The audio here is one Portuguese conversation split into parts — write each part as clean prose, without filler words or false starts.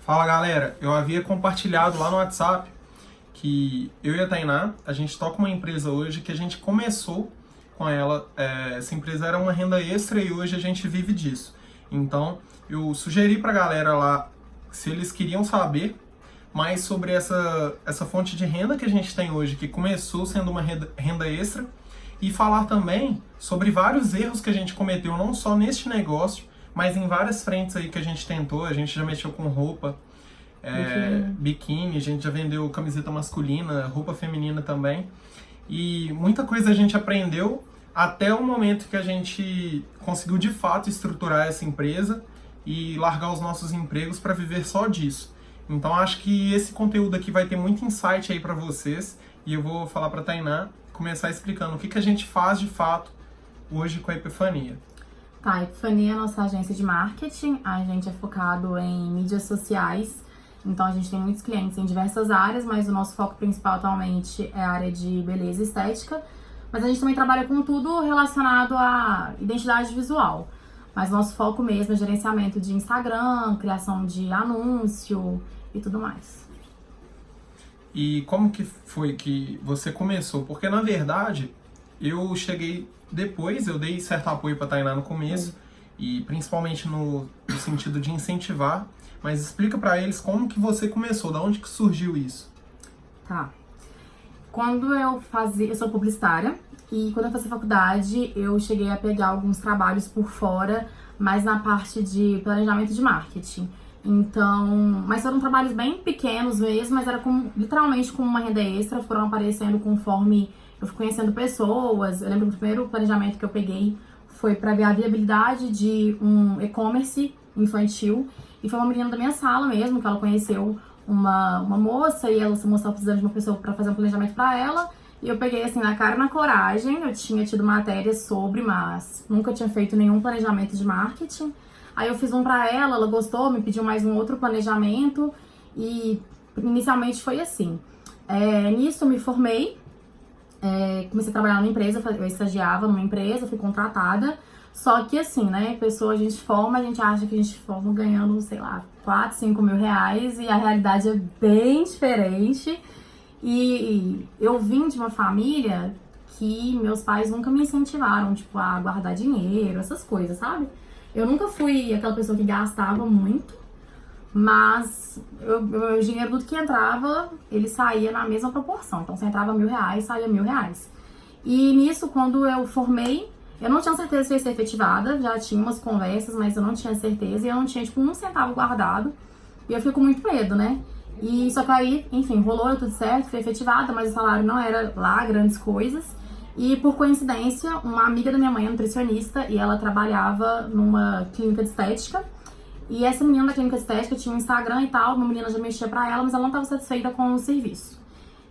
Fala galera, eu havia compartilhado lá no WhatsApp que eu e a Tainá, a gente toca uma empresa hoje que a gente começou com ela. Essa empresa era uma renda extra e hoje a gente vive disso. Então eu sugeri pra galera lá se eles queriam saber mais sobre essa fonte de renda que a gente tem hoje, que começou sendo uma renda extra, e falar também sobre vários erros que a gente cometeu, não só neste negócio, mas em várias frentes aí que a gente tentou. A gente já mexeu com roupa, biquíni, a gente já vendeu camiseta masculina, roupa feminina também. E muita coisa a gente aprendeu até o momento que a gente conseguiu de fato estruturar essa empresa e largar os nossos empregos para viver só disso. Então acho que esse conteúdo aqui vai ter muito insight aí para vocês, e eu vou falar para a Tainá começar explicando o que a gente faz de fato hoje com a Epifania. Tá, a Epifania é a nossa agência de marketing. A gente é focado em mídias sociais, então a gente tem muitos clientes em diversas áreas, mas o nosso foco principal atualmente é a área de beleza e estética. Mas a gente também trabalha com tudo relacionado à identidade visual. Mas nosso foco mesmo é gerenciamento de Instagram, criação de anúncio e tudo mais. E como que foi que você começou? Porque na verdade eu cheguei depois, eu dei certo apoio para a Tainá no começo, e principalmente no sentido de incentivar, mas explica para eles como que você começou, da onde que surgiu isso? Tá. Eu sou publicitária, e quando eu fazia faculdade eu cheguei a pegar alguns trabalhos por fora, mas na parte de planejamento de marketing. Então, mas foram trabalhos bem pequenos mesmo, mas era literalmente como uma renda extra, foram aparecendo conforme eu fui conhecendo pessoas. Eu lembro que o primeiro planejamento que eu peguei foi para ver a viabilidade de um e-commerce infantil, e foi uma menina da minha sala mesmo, que ela conheceu uma moça, e essa moça estava precisando de uma pessoa para fazer um planejamento para ela, e eu peguei assim na cara e na coragem. Eu tinha tido matérias sobre, mas nunca tinha feito nenhum planejamento de marketing. Aí eu fiz um pra ela gostou, me pediu mais um outro planejamento, e inicialmente foi assim. Nisso eu me formei, comecei a trabalhar numa empresa, eu estagiava numa empresa, fui contratada. Só que assim, né, a gente forma, a gente acha que a gente forma ganhando, sei lá, 4, 5 mil reais, e a realidade é bem diferente. E eu vim de uma família que meus pais nunca me incentivaram, tipo, a guardar dinheiro, essas coisas, sabe? Eu nunca fui aquela pessoa que gastava muito, mas o dinheiro tudo que entrava, ele saía na mesma proporção. Então, se entrava R$1.000, saía R$1.000. E nisso, quando eu formei, eu não tinha certeza se eu ia ser efetivada, já tinha umas conversas, mas eu não tinha certeza, e eu não tinha, tipo, um centavo guardado. E eu fiquei com muito medo, né? E só que aí, enfim, rolou tudo certo, fui efetivada, mas o salário não era lá grandes coisas. E por coincidência, uma amiga da minha mãe é nutricionista, e ela trabalhava numa clínica de estética. E essa menina da clínica de estética tinha um Instagram e tal, uma menina já mexia pra ela, mas ela não estava satisfeita com o serviço.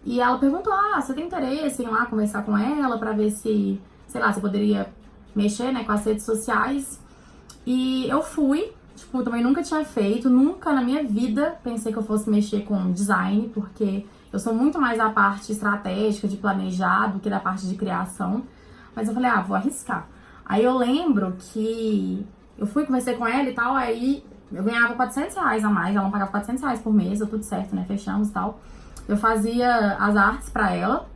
E ela perguntou: você tem interesse em ir lá conversar com ela pra ver se, sei lá, você poderia mexer, né, com as redes sociais? E eu fui, tipo, também nunca tinha feito, nunca na minha vida pensei que eu fosse mexer com design, porque eu sou muito mais da parte estratégica, de planejar, do que da parte de criação. Mas eu falei, vou arriscar. Aí eu lembro que eu fui, conversei com ela e tal, aí eu ganhava R$400 a mais, ela não pagava R$400 por mês, deu tudo certo, né, fechamos e tal. Eu fazia as artes pra ela,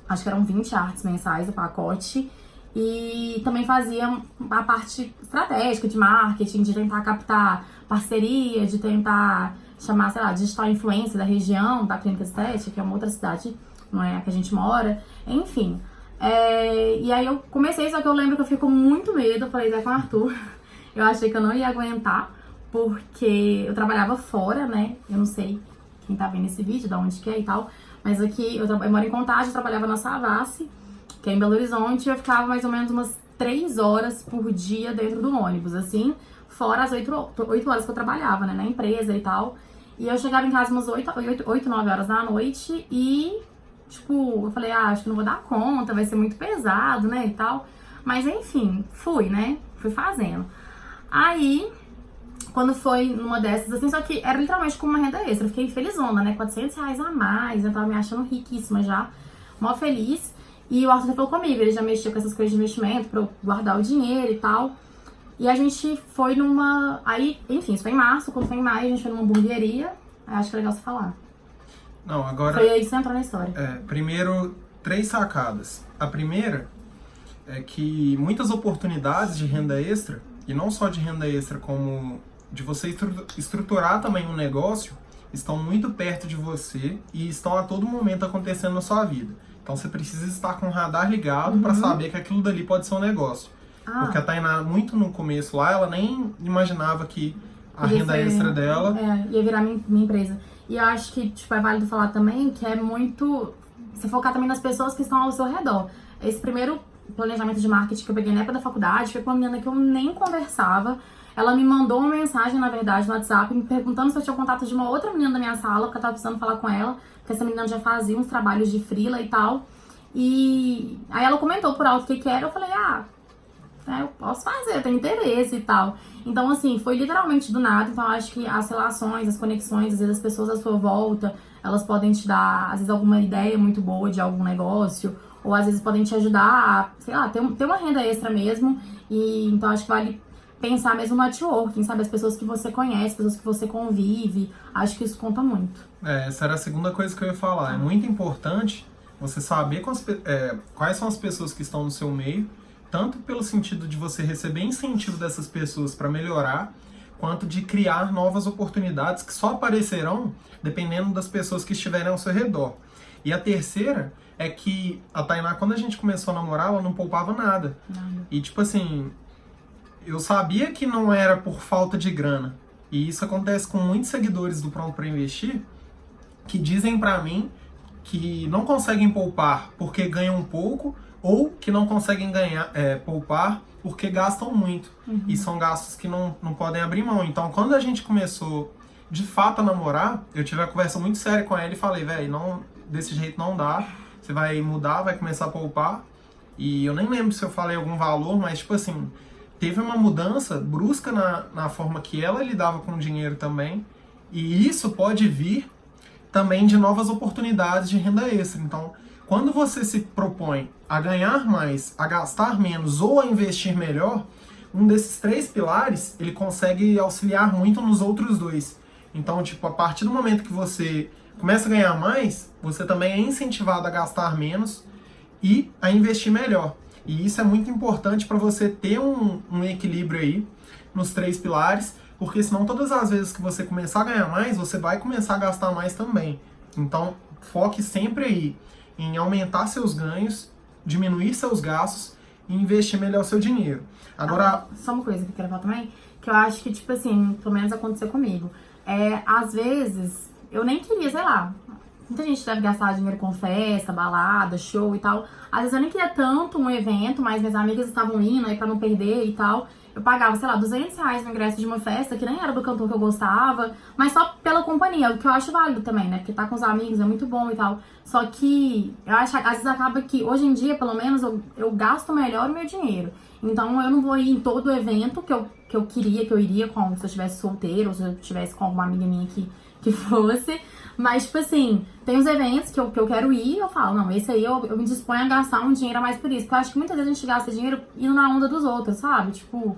acho que eram 20 artes mensais o pacote, e também fazia a parte estratégica de marketing, de tentar captar parceria, de tentar chamar, sei lá, digital influencer da região, da clínica estética, que é uma outra cidade, não é a que a gente mora, enfim. E aí eu comecei, só que eu lembro que eu fiquei com muito medo. Eu falei com o Arthur, eu achei que eu não ia aguentar, porque eu trabalhava fora, né, eu não sei quem tá vendo esse vídeo, de onde que é e tal, mas aqui eu moro em Contagem, eu trabalhava na Savassi, que é em Belo Horizonte, e eu ficava mais ou menos umas 3 horas por dia dentro do ônibus, assim, fora as 8 horas que eu trabalhava, né, na empresa e tal. E eu chegava em casa umas 8, 9 horas da noite e, tipo, eu falei, acho que não vou dar conta, vai ser muito pesado, né, e tal. Mas, enfim, fui, né, fui fazendo. Aí, quando foi numa dessas, assim, só que era literalmente como uma renda extra, eu fiquei felizona, né, R$400 a mais, eu tava me achando riquíssima já, mó feliz. E o Arthur falou comigo, ele já mexia com essas coisas de investimento pra eu guardar o dinheiro e tal. E a gente foi numa... Aí, enfim, isso foi em março. Quando foi em maio, a gente foi numa hamburgueria. Aí acho que é legal você falar. Não, agora... Foi aí que você entrou na história. Primeiro, 3 sacadas. A primeira é que muitas oportunidades de renda extra, e não só de renda extra, como de você estruturar também um negócio, estão muito perto de você e estão a todo momento acontecendo na sua vida. Então você precisa estar com o radar ligado para saber que aquilo dali pode ser um negócio. Porque a Tainá, muito no começo lá, ela nem imaginava que a renda extra dela... ia virar minha empresa. E eu acho que, tipo, é válido falar também que é muito... Você focar também nas pessoas que estão ao seu redor. Esse primeiro planejamento de marketing que eu peguei na época da faculdade foi com uma menina que eu nem conversava. Ela me mandou uma mensagem, na verdade, no WhatsApp, me perguntando se eu tinha contato de uma outra menina da minha sala, porque eu tava precisando falar com ela, porque essa menina já fazia uns trabalhos de freela e tal. E aí ela comentou por alto o que era, eu falei, eu posso fazer, eu tenho interesse e tal. Então, assim, foi literalmente do nada. Então, eu acho que as relações, as conexões, às vezes as pessoas à sua volta, elas podem te dar, às vezes, alguma ideia muito boa de algum negócio, ou às vezes podem te ajudar a, sei lá, ter uma renda extra mesmo. E então, acho que vale pensar mesmo no networking, sabe? As pessoas que você conhece, as pessoas que você convive, acho que isso conta muito. Essa era a segunda coisa que eu ia falar. É muito importante você saber quais são as pessoas que estão no seu meio, tanto pelo sentido de você receber incentivo dessas pessoas para melhorar, quanto de criar novas oportunidades que só aparecerão dependendo das pessoas que estiverem ao seu redor. E a terceira é que a Tainá, quando a gente começou a namorar, ela não poupava nada. E tipo assim, eu sabia que não era por falta de grana. E isso acontece com muitos seguidores do Pronto para Investir, que dizem pra mim que não conseguem poupar porque ganham pouco, ou que não conseguem poupar porque gastam muito. E são gastos que não podem abrir mão. Então, quando a gente começou, de fato, a namorar, eu tive uma conversa muito séria com ela e falei, velho, desse jeito não dá. Você vai mudar, vai começar a poupar. E eu nem lembro se eu falei algum valor, mas, tipo assim, teve uma mudança brusca na forma que ela lidava com o dinheiro também. E isso pode vir também de novas oportunidades de renda extra. Então, quando você se propõe a ganhar mais, a gastar menos ou a investir melhor, um desses 3 pilares, ele consegue auxiliar muito nos outros 2. Então, tipo, a partir do momento que você começa a ganhar mais, você também é incentivado a gastar menos e a investir melhor. E isso é muito importante para você ter um equilíbrio aí nos 3 pilares, porque senão todas as vezes que você começar a ganhar mais, você vai começar a gastar mais também. Então, foque sempre aí em aumentar seus ganhos, diminuir seus gastos e investir melhor seu dinheiro. Agora... Só uma coisa que eu quero falar também, que eu acho que, tipo assim, pelo menos aconteceu comigo. Às vezes, eu nem queria, sei lá, muita gente deve gastar dinheiro com festa, balada, show e tal. Às vezes eu nem queria tanto um evento, mas minhas amigas estavam indo aí pra não perder e tal. Eu pagava, sei lá, R$200 no ingresso de uma festa, que nem era do cantor que eu gostava, mas só pela companhia, o que eu acho válido também, né? Porque tá com os amigos é muito bom e tal. Só que eu acho, às vezes acaba que, hoje em dia, pelo menos, eu gasto melhor o meu dinheiro. Então eu não vou ir em todo evento que eu queria, que eu iria se eu estivesse solteiro, ou se eu estivesse com alguma amiga minha que fosse. Mas, tipo assim, tem os eventos que eu quero ir e eu falo, não, esse aí eu me disponho a gastar um dinheiro a mais por isso. Porque eu acho que muitas vezes a gente gasta dinheiro indo na onda dos outros, sabe? Tipo,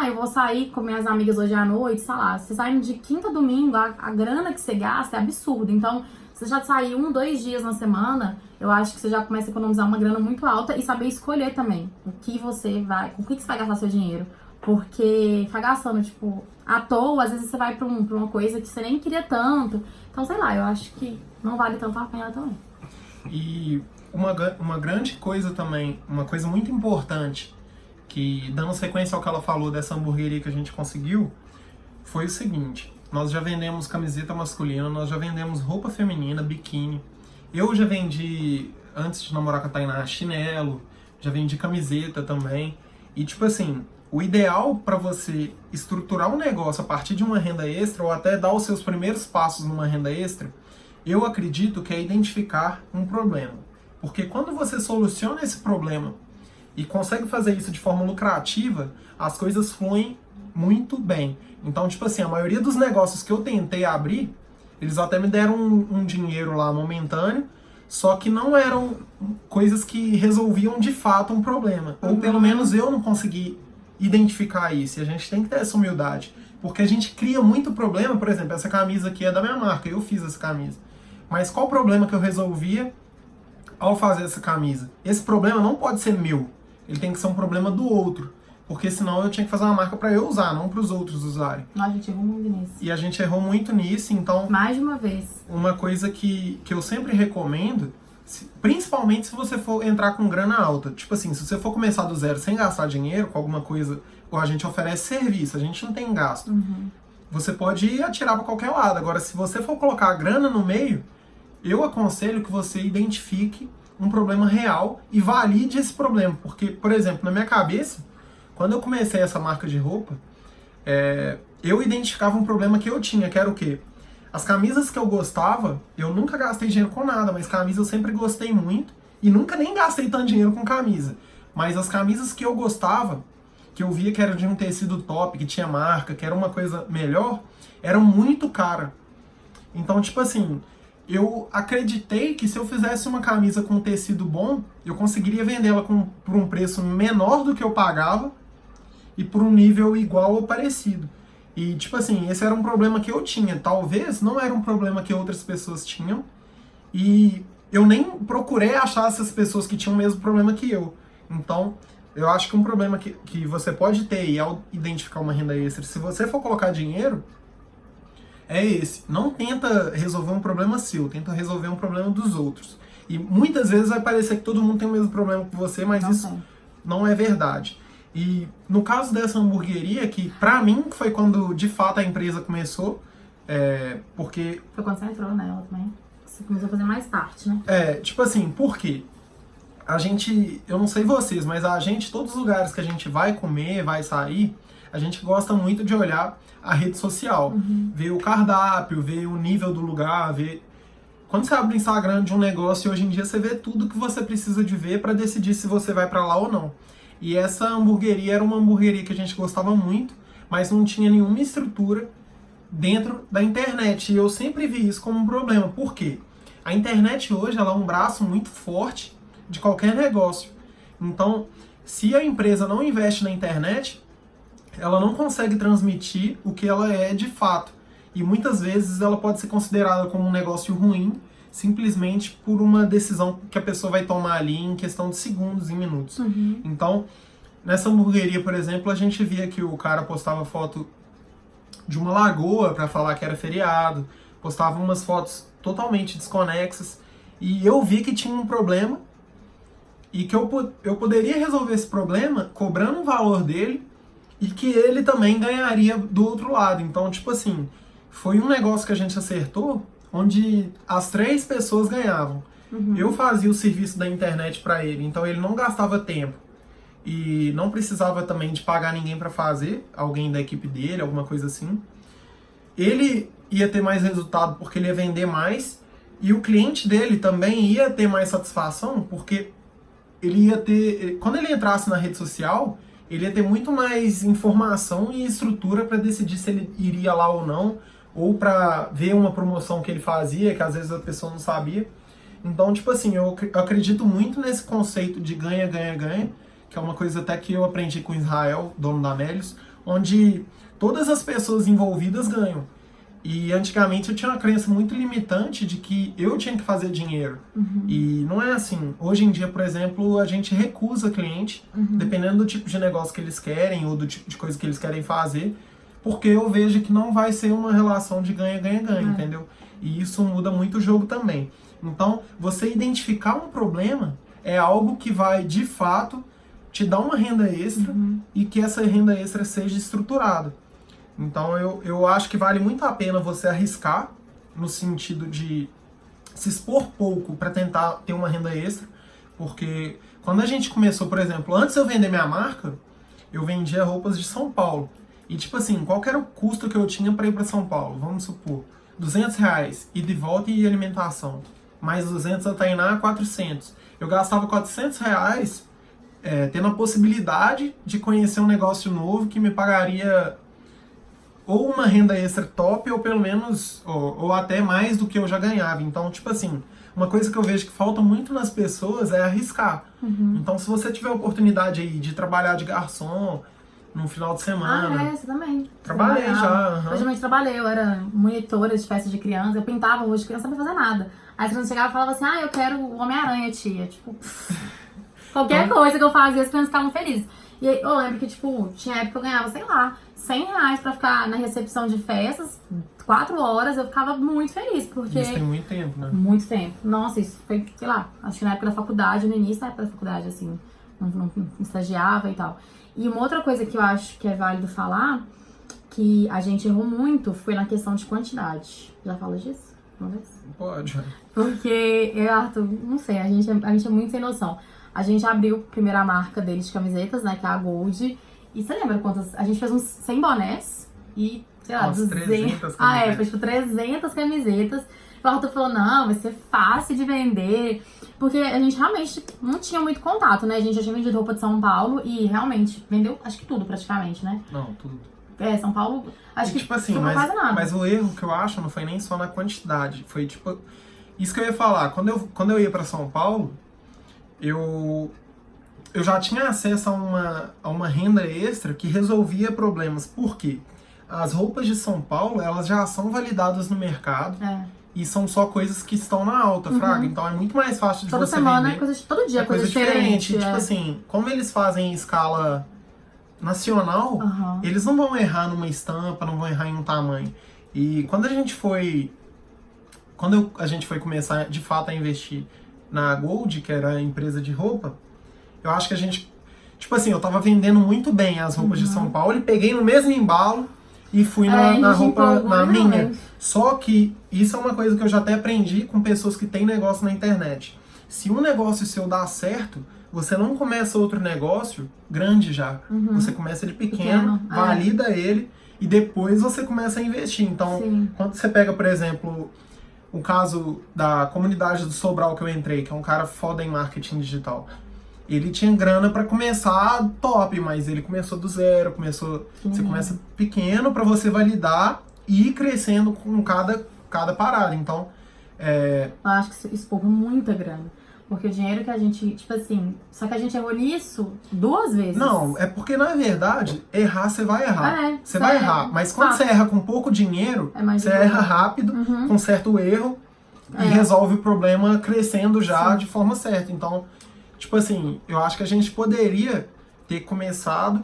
eu vou sair com minhas amigas hoje à noite, sei lá. Você sai de quinta a domingo, a grana que você gasta é absurda. Então, se você já sair 1, 2 dias na semana, eu acho que você já começa a economizar uma grana muito alta e saber escolher também com o que você vai gastar seu dinheiro. Porque ficar gastando, tipo, à toa, às vezes você vai pra uma coisa que você nem queria tanto. Então, sei lá, eu acho que não vale tanto a pena também. E uma grande coisa também, uma coisa muito importante, que dando sequência ao que ela falou dessa hamburgueria que a gente conseguiu, foi o seguinte: nós já vendemos camiseta masculina, nós já vendemos roupa feminina, biquíni. Eu já vendi, antes de namorar com a Tainá, chinelo, já vendi camiseta também. E tipo assim, o ideal para você estruturar um negócio a partir de uma renda extra, ou até dar os seus primeiros passos numa renda extra, eu acredito que é identificar um problema. Porque quando você soluciona esse problema e consegue fazer isso de forma lucrativa, as coisas fluem muito bem. Então, tipo assim, a maioria dos negócios que eu tentei abrir, eles até me deram um dinheiro lá momentâneo, só que não eram coisas que resolviam de fato um problema. Ou pelo menos eu não consegui identificar isso, e a gente tem que ter essa humildade. Porque a gente cria muito problema, por exemplo, essa camisa aqui é da minha marca, eu fiz essa camisa. Mas qual o problema que eu resolvia ao fazer essa camisa? Esse problema não pode ser meu, ele tem que ser um problema do outro. Porque senão eu tinha que fazer uma marca para eu usar, não para os outros usarem. Nossa, a gente errou muito nisso. E a gente errou muito nisso, então... Mais de uma vez. Uma coisa que eu sempre recomendo, principalmente se você for entrar com grana alta. Tipo assim, se você for começar do zero sem gastar dinheiro com alguma coisa, ou a gente oferece serviço, a gente não tem gasto. Você pode ir atirar para qualquer lado. Agora, se você for colocar a grana no meio, eu aconselho que você identifique um problema real e valide esse problema. Porque, por exemplo, na minha cabeça, quando eu comecei essa marca de roupa, eu identificava um problema que eu tinha, que era o quê? As camisas que eu gostava, eu nunca gastei dinheiro com nada, mas camisas eu sempre gostei muito e nunca nem gastei tanto dinheiro com camisa. Mas as camisas que eu gostava, que eu via que era de um tecido top, que tinha marca, que era uma coisa melhor, eram muito caras. Então, tipo assim, eu acreditei que se eu fizesse uma camisa com tecido bom, eu conseguiria vendê-la por um preço menor do que eu pagava e por um nível igual ou parecido. E, tipo assim, esse era um problema que eu tinha. Talvez não era um problema que outras pessoas tinham. E eu nem procurei achar essas pessoas que tinham o mesmo problema que eu. Então, eu acho que um problema que você pode ter e ao identificar uma renda extra, se você for colocar dinheiro, é esse. Não tenta resolver um problema seu, tenta resolver um problema dos outros. E muitas vezes vai parecer que todo mundo tem o mesmo problema que você, mas isso não é verdade. E no caso dessa hamburgueria, que pra mim foi quando de fato a empresa começou, porque... Foi quando você entrou nela também. Você começou a fazer mais parte, né? Tipo assim, por quê? A gente, eu não sei vocês, mas a gente, todos os lugares que a gente vai comer, vai sair, a gente gosta muito de olhar a rede social. Ver o cardápio, ver o nível do lugar, ver... Quando você abre o Instagram de um negócio, hoje em dia você vê tudo que você precisa de ver pra decidir se você vai pra lá ou não. E essa hamburgueria era uma hamburgueria que a gente gostava muito, mas não tinha nenhuma estrutura dentro da internet. E eu sempre vi isso como um problema. Por quê? A internet hoje ela é um braço muito forte de qualquer negócio. Então, se a empresa não investe na internet, ela não consegue transmitir o que ela é de fato. E muitas vezes ela pode ser considerada como um negócio ruim, simplesmente por uma decisão que a pessoa vai tomar ali em questão de segundos, em minutos. Então, nessa hamburgueria, por exemplo, a gente via que o cara postava foto de uma lagoa para falar que era feriado, postava umas fotos totalmente desconexas, e eu vi que tinha um problema e que eu poderia resolver esse problema cobrando um valor dele e que ele também ganharia do outro lado. Então, tipo assim, foi um negócio que a gente acertou onde as 3 pessoas ganhavam. Eu fazia o serviço da internet para ele, então ele não gastava tempo e não precisava também de pagar ninguém para fazer, alguém da equipe dele, alguma coisa assim. Ele ia ter mais resultado porque ele ia vender mais e o cliente dele também ia ter mais satisfação porque ele ia ter, quando ele entrasse na rede social, ele ia ter muito mais informação e estrutura para decidir se ele iria lá ou não, ou para ver uma promoção que ele fazia, que às vezes a pessoa não sabia. Então, tipo assim, eu acredito muito nesse conceito de ganha, ganha, ganha, que é uma coisa até que eu aprendi com Israel, dono da Melius, onde todas as pessoas envolvidas ganham. E antigamente eu tinha uma crença muito limitante de que eu tinha que fazer dinheiro. E não é assim. Hoje em dia, por exemplo, a gente recusa cliente, dependendo do tipo de negócio que eles querem ou do tipo de coisa que eles querem fazer, porque eu vejo que não vai ser uma relação de ganha, ganha, ganha, entendeu? E isso muda muito o jogo também. Então, você identificar um problema é algo que vai, de fato, te dar uma renda extra e que essa renda extra seja estruturada. Então, eu acho que vale muito a pena você arriscar, no sentido de se expor pouco para tentar ter uma renda extra, porque quando a gente começou, por exemplo, antes de eu vender minha marca, eu vendia roupas de São Paulo. E tipo assim, qual que era o custo que eu tinha para ir para São Paulo? Vamos supor, R$200, ida e volta e alimentação. Mais 200 a Tainá, 400. Eu gastava R$400 tendo a possibilidade de conhecer um negócio novo que me pagaria ou uma renda extra top, ou pelo menos, ou até mais do que eu já ganhava. Então, tipo assim, uma coisa que eu vejo que falta muito nas pessoas é arriscar. Então, se você tiver a oportunidade aí de trabalhar de garçom, no final de semana. Ah, você também. Trabalhei Você já. Eu também trabalhei, eu era monitora de festa de criança, eu pintava rosto de criança, não sabia fazer nada. Aí quando chegava e falava assim, eu quero o Homem-Aranha, tia. Tipo, qualquer coisa que eu fazia, as crianças ficavam felizes. E aí, eu lembro que, tipo, tinha época que eu ganhava, sei lá, R$100 pra ficar na recepção de festas, 4 horas, eu ficava muito feliz, porque... Isso tem muito tempo, né? Muito tempo. Nossa, isso foi, sei lá, acho que na época da faculdade, no início da época da faculdade, assim, não estagiava e tal. E uma outra coisa que eu acho que é válido falar, que a gente errou muito, foi na questão de quantidade. Já falou disso? Uma vez? Pode. Porque, Arthur, não sei, a gente é muito sem noção. A gente abriu a primeira marca deles de camisetas, né, que é a Gold. E você lembra quantas? A gente fez uns 100 bonés e, sei lá, 300 camisetas. foi tipo 300 camisetas. O Arthur falou, não, vai ser fácil de vender. Porque a gente realmente não tinha muito contato, né? A gente já tinha vendido roupa de São Paulo e realmente vendeu, acho que tudo praticamente, né? Não, tudo. São Paulo, acho que tipo assim, quase nada. mas o erro que eu acho não foi nem só na quantidade. Foi tipo... Isso que eu ia falar. Quando eu ia pra São Paulo, eu já tinha acesso a uma renda extra que resolvia problemas. Por quê? As roupas de São Paulo, elas já são validadas no mercado. E são só coisas que estão na alta, fraga. Então é muito mais fácil de toda você semana vender. Todo dia é coisa diferente. Tipo assim, como eles fazem em escala nacional, eles não vão errar numa estampa, não vão errar em um tamanho. E quando a gente foi começar de fato a investir na Gold, que era a empresa de roupa, eu acho que a gente, tipo assim, eu tava vendendo muito bem as roupas de São Paulo e peguei no mesmo embalo e fui na roupa, na minha. Só que isso é uma coisa que eu já até aprendi com pessoas que têm negócio na internet. Se um negócio seu dá certo, você não começa outro negócio grande já. Você começa ele pequeno, valida ele e depois você começa a investir. Então, quando você pega, por exemplo, o caso da comunidade do Sobral que eu entrei, que é um cara foda em marketing digital. Ele tinha grana pra começar top, mas ele começou do zero, você começa pequeno pra você validar e ir crescendo com cada parada. Então, eu acho que isso poupa muita grana. Porque o dinheiro que a gente, tipo assim, só que a gente errou nisso 2 vezes. Não, é porque na verdade, errar você vai errar. Você vai errar, mas quando Fato. você erra com pouco dinheiro, você erra rápido, conserta o erro e resolve o problema crescendo já de forma certa. Então, tipo assim, eu acho que a gente poderia ter começado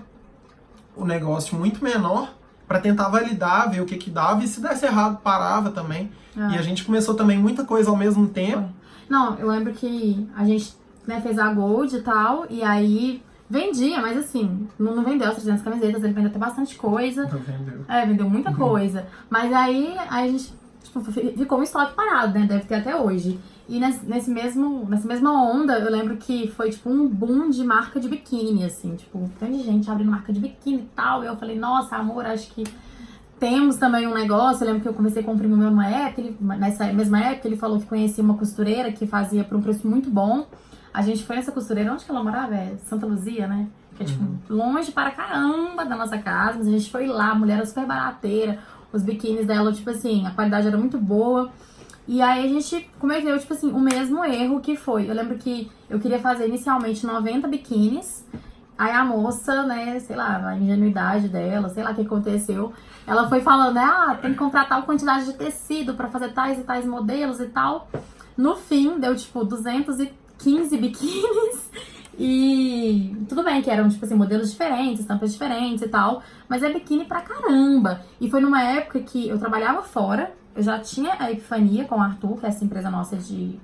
o negócio muito menor pra tentar validar, ver o que dava, e se desse errado, parava também. E a gente começou também muita coisa ao mesmo tempo. Não, eu lembro que a gente, né, fez a Gold e tal, e aí vendia, mas assim, não vendeu as 300 camisetas, ele vendeu até bastante coisa. Não vendeu. Vendeu muita coisa. Mas aí a gente, tipo, ficou um estoque parado, né, deve ter até hoje. E nessa mesma onda, eu lembro que foi tipo um boom de marca de biquíni, assim, tipo, tanta gente abrindo marca de biquíni e tal, e eu falei, nossa, amor, acho que temos também um negócio. Eu lembro que eu comecei com um primo meu nessa mesma época, ele falou que conhecia uma costureira que fazia por um preço muito bom. A gente foi nessa costureira, onde que ela morava? É Santa Luzia, né? Que é tipo longe para caramba da nossa casa, mas a gente foi lá, a mulher era super barateira, os biquínis dela, tipo assim, a qualidade era muito boa. E aí a gente cometeu, tipo assim, o mesmo erro que foi. Eu lembro que eu queria fazer inicialmente 90 biquínis. Aí a moça, né, sei lá, a ingenuidade dela, sei lá o que aconteceu, ela foi falando, né, tem que comprar tal quantidade de tecido pra fazer tais e tais modelos e tal. No fim, deu, tipo, 215 biquínis. E tudo bem que eram, tipo assim, modelos diferentes, estampas diferentes e tal, mas é biquíni pra caramba. E foi numa época que eu trabalhava fora, eu já tinha a Epifania com o Arthur, que é essa empresa nossa de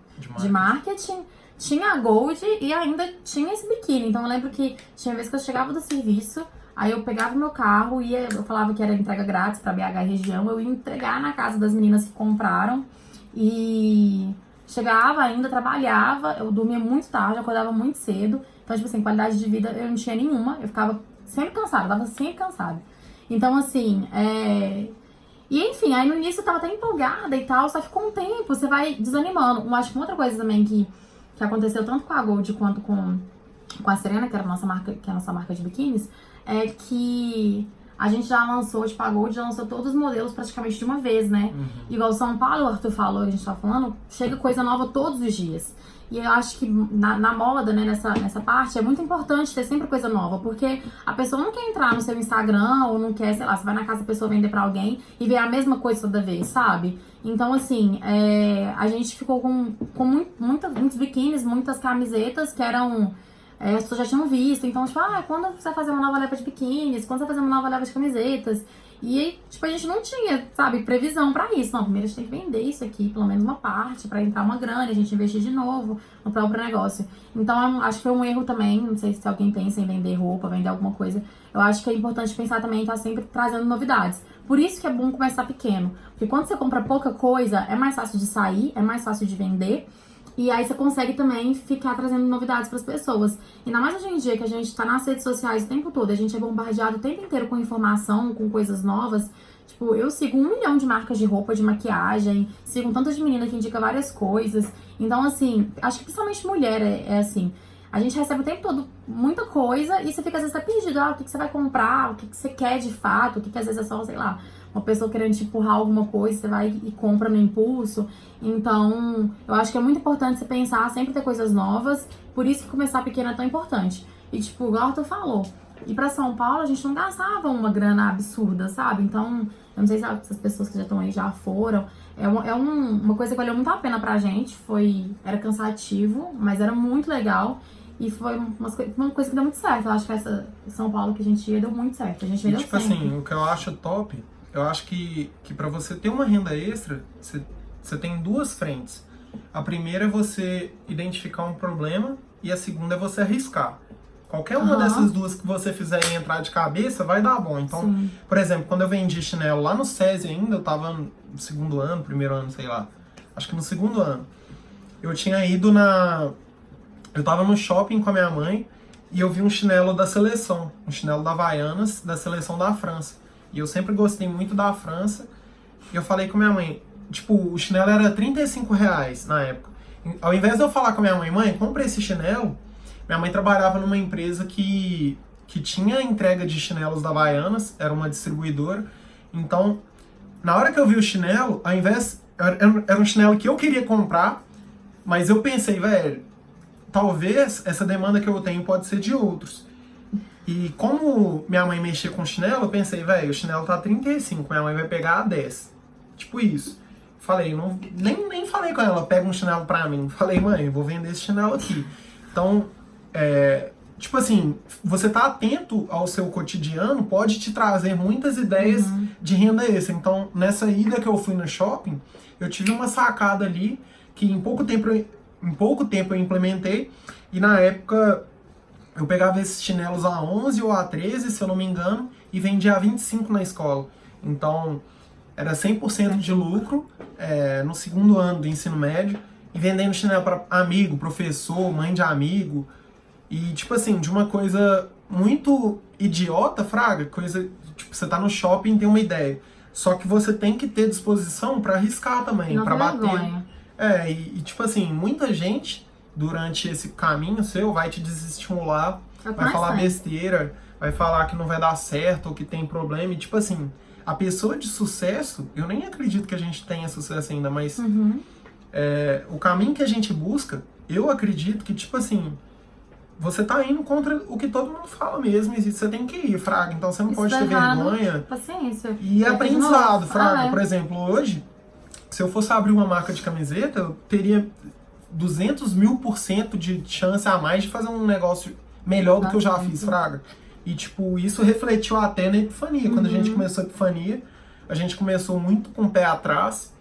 marketing. Tinha a Gold e ainda tinha esse biquíni. Então eu lembro que tinha vezes que eu chegava do serviço, aí eu pegava o meu carro, eu falava que era entrega grátis pra BH região, eu ia entregar na casa das meninas que compraram. E chegava ainda, trabalhava, eu dormia muito tarde, acordava muito cedo. Então, tipo assim, qualidade de vida eu não tinha nenhuma. Eu ficava sempre cansada, eu tava sempre cansada. Então, assim, E enfim, aí no início eu tava até empolgada e tal, só que com o tempo você vai desanimando. Eu acho que uma outra coisa também que aconteceu tanto com a Gold quanto com a Serena, que era a nossa marca de biquínis, é que a gente já lançou, tipo, a Gold já lançou todos os modelos praticamente de uma vez, né? Igual São Paulo, o Arthur falou, a gente tava falando, chega coisa nova todos os dias. E eu acho que na moda, né, nessa parte, é muito importante ter sempre coisa nova, porque a pessoa não quer entrar no seu Instagram ou não quer, sei lá, você vai na casa da pessoa vender pra alguém e ver a mesma coisa toda vez, sabe? Então, assim, a gente ficou com muitos biquínis, muitas camisetas que eram... as pessoas já tinham visto, então, tipo, quando você vai fazer uma nova leva de biquínis, quando você vai fazer uma nova leva de camisetas? E aí, tipo, a gente não tinha, sabe, previsão pra isso. Não, primeiro a gente tem que vender isso aqui, pelo menos uma parte, pra entrar uma grana, a gente investir de novo no próprio negócio. Então, acho que foi um erro também, não sei se alguém pensa em vender roupa, vender alguma coisa. Eu acho que é importante pensar também em estar sempre trazendo novidades. Por isso que é bom começar pequeno. Porque quando você compra pouca coisa, é mais fácil de sair, é mais fácil de vender. E aí você consegue também ficar trazendo novidades para as pessoas. Ainda mais hoje em dia que a gente tá nas redes sociais o tempo todo, a gente é bombardeado o tempo inteiro com informação, com coisas novas. Tipo, eu sigo 1 milhão de marcas de roupa, de maquiagem, sigo tantas de menina que indica várias coisas. Então, assim, acho que principalmente mulher é assim. A gente recebe o tempo todo muita coisa e você fica às vezes até perdido. O que você vai comprar, o que você quer de fato, o que às vezes é só, sei lá, uma pessoa querendo te empurrar alguma coisa, você vai e compra no impulso. Então, eu acho que é muito importante você pensar, sempre ter coisas novas. Por isso que começar pequeno é tão importante. E, tipo, igual tu falou, ir pra São Paulo, a gente não gastava uma grana absurda, sabe? Então, eu não sei se as pessoas que já estão aí já foram. Uma coisa que valeu muito a pena pra gente. Era cansativo, mas era muito legal. E foi uma coisa que deu muito certo. Eu acho que essa São Paulo que a gente ia deu muito certo. A gente vendeu tipo sempre. assim, o que eu acho top, eu acho que pra você ter uma renda extra, você tem 2 frentes. A primeira é você identificar um problema e a segunda é você arriscar. Qualquer uma dessas duas que você fizer e entrar de cabeça, vai dar bom. Então, Sim. por exemplo, quando eu vendi chinelo lá no SESI ainda, eu tava no segundo ano, primeiro ano, sei lá. Acho que no segundo ano. Eu tinha ido Eu tava no shopping com a minha mãe e eu vi um chinelo da seleção. Um chinelo da Havaianas, da seleção da França. E eu sempre gostei muito da França. E eu falei com minha mãe, tipo, o chinelo era R$35 na época. Ao invés de eu falar com a minha mãe, compra esse chinelo, minha mãe trabalhava numa empresa que tinha entrega de chinelos da Havaianas, era uma distribuidora. Então, na hora que eu vi o chinelo, ao invés... Era um chinelo que eu queria comprar, mas eu pensei, velho, talvez essa demanda que eu tenho pode ser de outros. E como minha mãe mexia com chinelo, eu pensei, velho, o chinelo tá 35, minha mãe vai pegar a 10. Tipo isso. Falei, nem falei com ela, pega um chinelo pra mim. Falei, mãe, eu vou vender esse chinelo aqui. Então, tipo assim, você tá atento ao seu cotidiano pode te trazer muitas ideias de renda extra. Então, nessa ida que eu fui no shopping, eu tive uma sacada ali que em pouco tempo eu implementei. E na época, eu pegava esses chinelos a 11 ou a 13, se eu não me engano, e vendia a 25 na escola. Então, era 100% de lucro no segundo ano do ensino médio, e vendendo chinelo para amigo, professor, mãe de amigo. E, tipo assim, de uma coisa muito idiota, fraga, coisa, tipo, você tá no shopping e tem uma ideia. Só que você tem que ter disposição para arriscar também, para bater. E, tipo assim, muita gente, durante esse caminho seu, vai te desestimular, vai falar besteira, vai falar que não vai dar certo ou que tem problema. E, tipo assim, a pessoa de sucesso, eu nem acredito que a gente tenha sucesso ainda, mas o caminho que a gente busca, eu acredito que, tipo assim, você tá indo contra o que todo mundo fala mesmo, e você tem que ir, fraga. Então você não pode ter vergonha. Paciência. E é aprendizado, fraga. Por exemplo, hoje, se eu fosse abrir uma marca de camiseta, eu teria 200.000% de chance a mais de fazer um negócio melhor do que eu já fiz, fraga. E, tipo, isso refletiu até na Epifania. Quando a gente começou a Epifania, a gente começou muito com o pé atrás,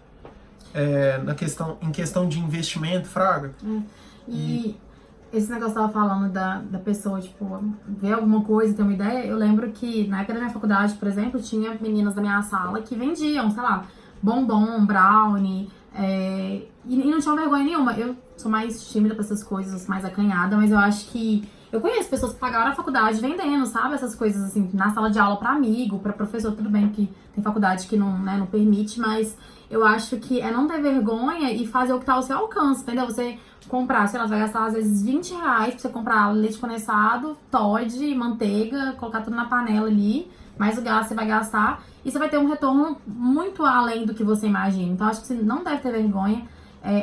em questão de investimento, fraga. E esse negócio que eu tava falando da pessoa, tipo, ver alguma coisa, ter uma ideia, eu lembro que na época da minha faculdade, por exemplo, tinha meninas da minha sala que vendiam, sei lá, bombom, brownie, e não tinha vergonha nenhuma. Eu sou mais tímida pra essas coisas, mais acanhada, mas eu acho que eu conheço pessoas que pagaram a faculdade vendendo, sabe? Essas coisas assim, na sala de aula pra amigo, pra professor, tudo bem que tem faculdade que não, né, não permite, mas eu acho que é não ter vergonha e fazer o que tá ao seu alcance, entendeu? Você comprar, sei lá, você vai gastar às vezes R$20 pra você comprar leite condensado, Toddy, manteiga, colocar tudo na panela ali, mais o gasto você vai gastar e você vai ter um retorno muito além do que você imagina. Então, acho que você não deve ter vergonha.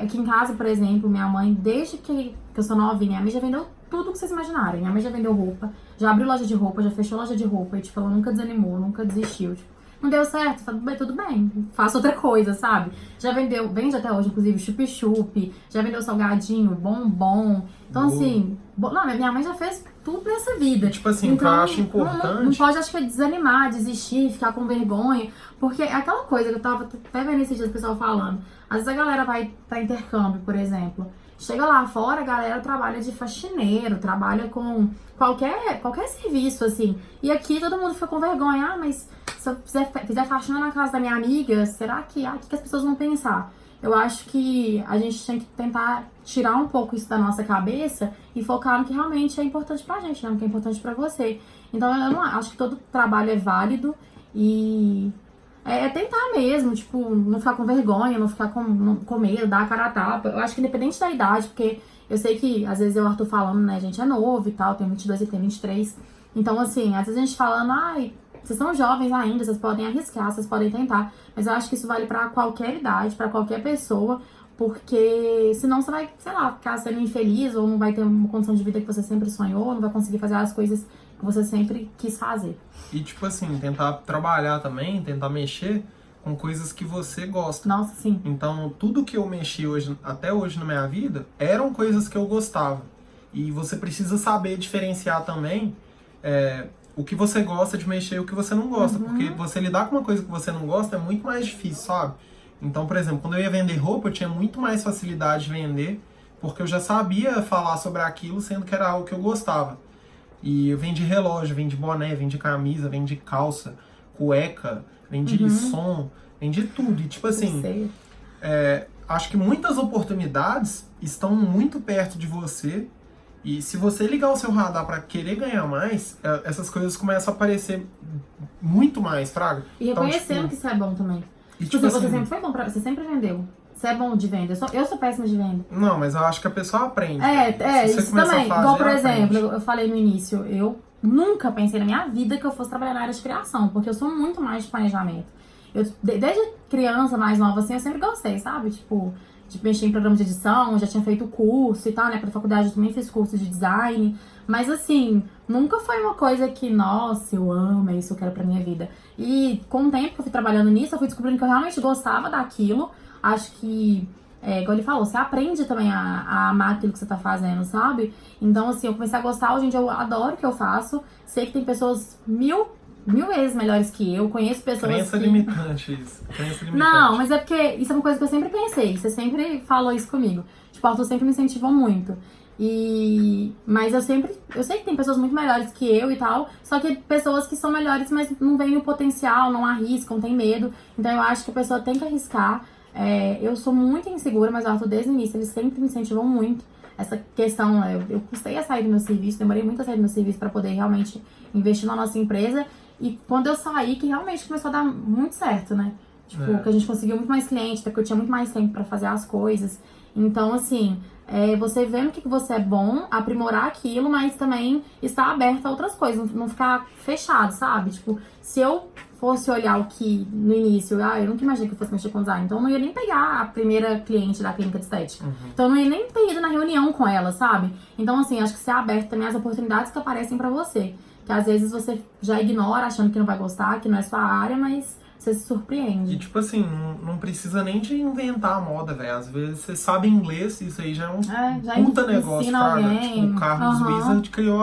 Aqui em casa, por exemplo, minha mãe, desde que eu sou novinha, minha mãe já vendeu tudo que vocês imaginarem. Minha mãe já vendeu roupa, já abriu loja de roupa, já fechou loja de roupa e, tipo, ela nunca desanimou, nunca desistiu. Tipo, não deu certo, tudo bem, faça outra coisa, sabe? Já vendeu, vende até hoje, inclusive, chup-chup, já vendeu salgadinho, bombom. Então, assim, não, minha mãe já fez tudo nessa vida. Tipo assim, então, o que eu acho importante... Não pode, acho que, desanimar, desistir, ficar com vergonha. Porque é aquela coisa que eu tava até vendo esses dias o pessoal falando. Às vezes a galera vai pra intercâmbio, por exemplo. Chega lá fora, a galera trabalha de faxineiro, trabalha com qualquer serviço, assim. E aqui todo mundo fica com vergonha. Ah, mas se eu fizer faxina na casa da minha amiga, será que... o que as pessoas vão pensar? Eu acho que a gente tem que tentar tirar um pouco isso da nossa cabeça e focar no que realmente é importante pra gente, né? No que é importante pra você. Então, eu não acho que todo trabalho é válido e... É tentar mesmo, tipo, não ficar com vergonha, não ficar com medo, dar a cara a tapa. Eu acho que independente da idade, porque eu sei que às vezes eu, Arthur, falando, né, a gente é novo e tal, tem 22 e tem 23. Então, assim, às vezes a gente falando, ai, vocês são jovens ainda, vocês podem arriscar, vocês podem tentar. Mas eu acho que isso vale pra qualquer idade, pra qualquer pessoa, porque senão você vai, sei lá, ficar sendo infeliz ou não vai ter uma condição de vida que você sempre sonhou, não vai conseguir fazer as coisas que você sempre quis fazer. E, tipo assim, tentar trabalhar também, tentar mexer com coisas que você gosta. Nossa, sim. Então, tudo que eu mexi hoje, até hoje na minha vida, eram coisas que eu gostava. E você precisa saber diferenciar também o que você gosta de mexer e o que você não gosta. Porque você lidar com uma coisa que você não gosta é muito mais difícil, sabe? Então, por exemplo, quando eu ia vender roupa, eu tinha muito mais facilidade de vender, porque eu já sabia falar sobre aquilo, sendo que era algo que eu gostava. E eu vendi relógio, vendi boné, vendi camisa, vendi calça, cueca, vendi som, vendi tudo. E tipo assim, acho que muitas oportunidades estão muito perto de você. E se você ligar o seu radar para querer ganhar mais, essas coisas começam a aparecer muito mais, fraga. E reconhecendo então, tipo, que isso é bom também. E, tipo, você sempre foi bom você sempre vendeu. Você é bom de venda. Eu sou péssima de venda. Não, mas eu acho que a pessoa aprende. Se isso também. Fazer, igual, por exemplo, aprende. eu falei no início, eu nunca pensei na minha vida que eu fosse trabalhar na área de criação, porque eu sou muito mais de planejamento. Desde criança, mais nova, assim, eu sempre gostei, sabe? Tipo, de mexer em programa de edição, já tinha feito curso e tal, né? Pra faculdade eu também fiz curso de design. Mas, assim, nunca foi uma coisa que, nossa, eu amo, é isso que eu quero pra minha vida. E com o tempo que eu fui trabalhando nisso, eu fui descobrindo que eu realmente gostava daquilo. Acho que, igual ele falou, você aprende também a amar aquilo que você tá fazendo, sabe? Então, assim, eu comecei a gostar, hoje em dia eu adoro o que eu faço. Sei que tem pessoas mil vezes melhores que eu, conheço pessoas Crença que... limitante isso. Crença limitante. Não, mas é porque isso é uma coisa que eu sempre pensei, você sempre falou isso comigo. Tipo, o Arthur sempre me incentivou muito. Mas eu sei que tem pessoas muito melhores que eu e tal, só que pessoas que são melhores, mas não veem o potencial, não arriscam, tem medo. Então eu acho que a pessoa tem que arriscar. Eu sou muito insegura, mas o Arthur, desde o início, ele sempre me incentivou muito. Essa questão, eu custei a sair do meu serviço, demorei muito a sair do meu serviço para poder realmente investir na nossa empresa. E quando eu saí, que realmente começou a dar muito certo, né? Tipo, que a gente conseguiu muito mais cliente, porque eu tinha muito mais tempo para fazer as coisas. Então, assim, você vendo o que você é bom, aprimorar aquilo, mas também estar aberto a outras coisas, não ficar fechado, sabe? Tipo, se eu fosse olhar o que no início, eu nunca imaginei que eu fosse mexer com design, então eu não ia nem pegar a primeira cliente da clínica de estética. Então eu não ia nem ter ido na reunião com ela, sabe? Então, assim, acho que ser aberto também às oportunidades que aparecem pra você. Que às vezes você já ignora, achando que não vai gostar, que não é sua área, mas você se surpreende. E tipo assim, não precisa nem de inventar a moda, velho. Às vezes você sabe inglês, isso aí já é um puta negócio, cara. Alguém. Tipo, o Carlos Wizard criou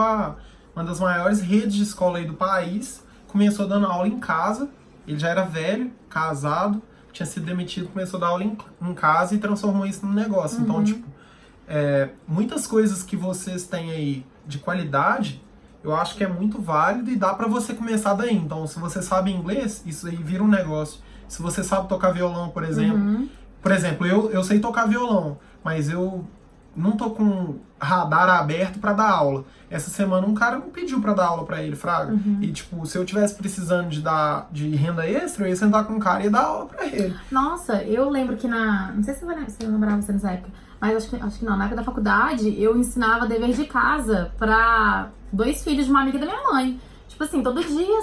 uma das maiores redes de escola aí do país. Começou dando aula em casa. Ele já era velho, casado, tinha sido demitido, começou a dar aula em casa e transformou isso num negócio. Então, tipo, muitas coisas que vocês têm aí de qualidade, eu acho que é muito válido e dá pra você começar daí. Então, se você sabe inglês, isso aí vira um negócio. Se você sabe tocar violão, por exemplo. Por exemplo, eu sei tocar violão, mas eu não tô com radar aberto pra dar aula. Essa semana um cara me pediu pra dar aula pra ele, fraga. E, tipo, se eu tivesse precisando de renda extra, eu ia sentar com um cara e ia dar aula pra ele. Nossa, eu lembro que não sei se você lembrava você nessa época, mas acho que não. Na época da faculdade, eu ensinava dever de casa pra 2 filhos de uma amiga da minha mãe. Tipo assim, todo dia,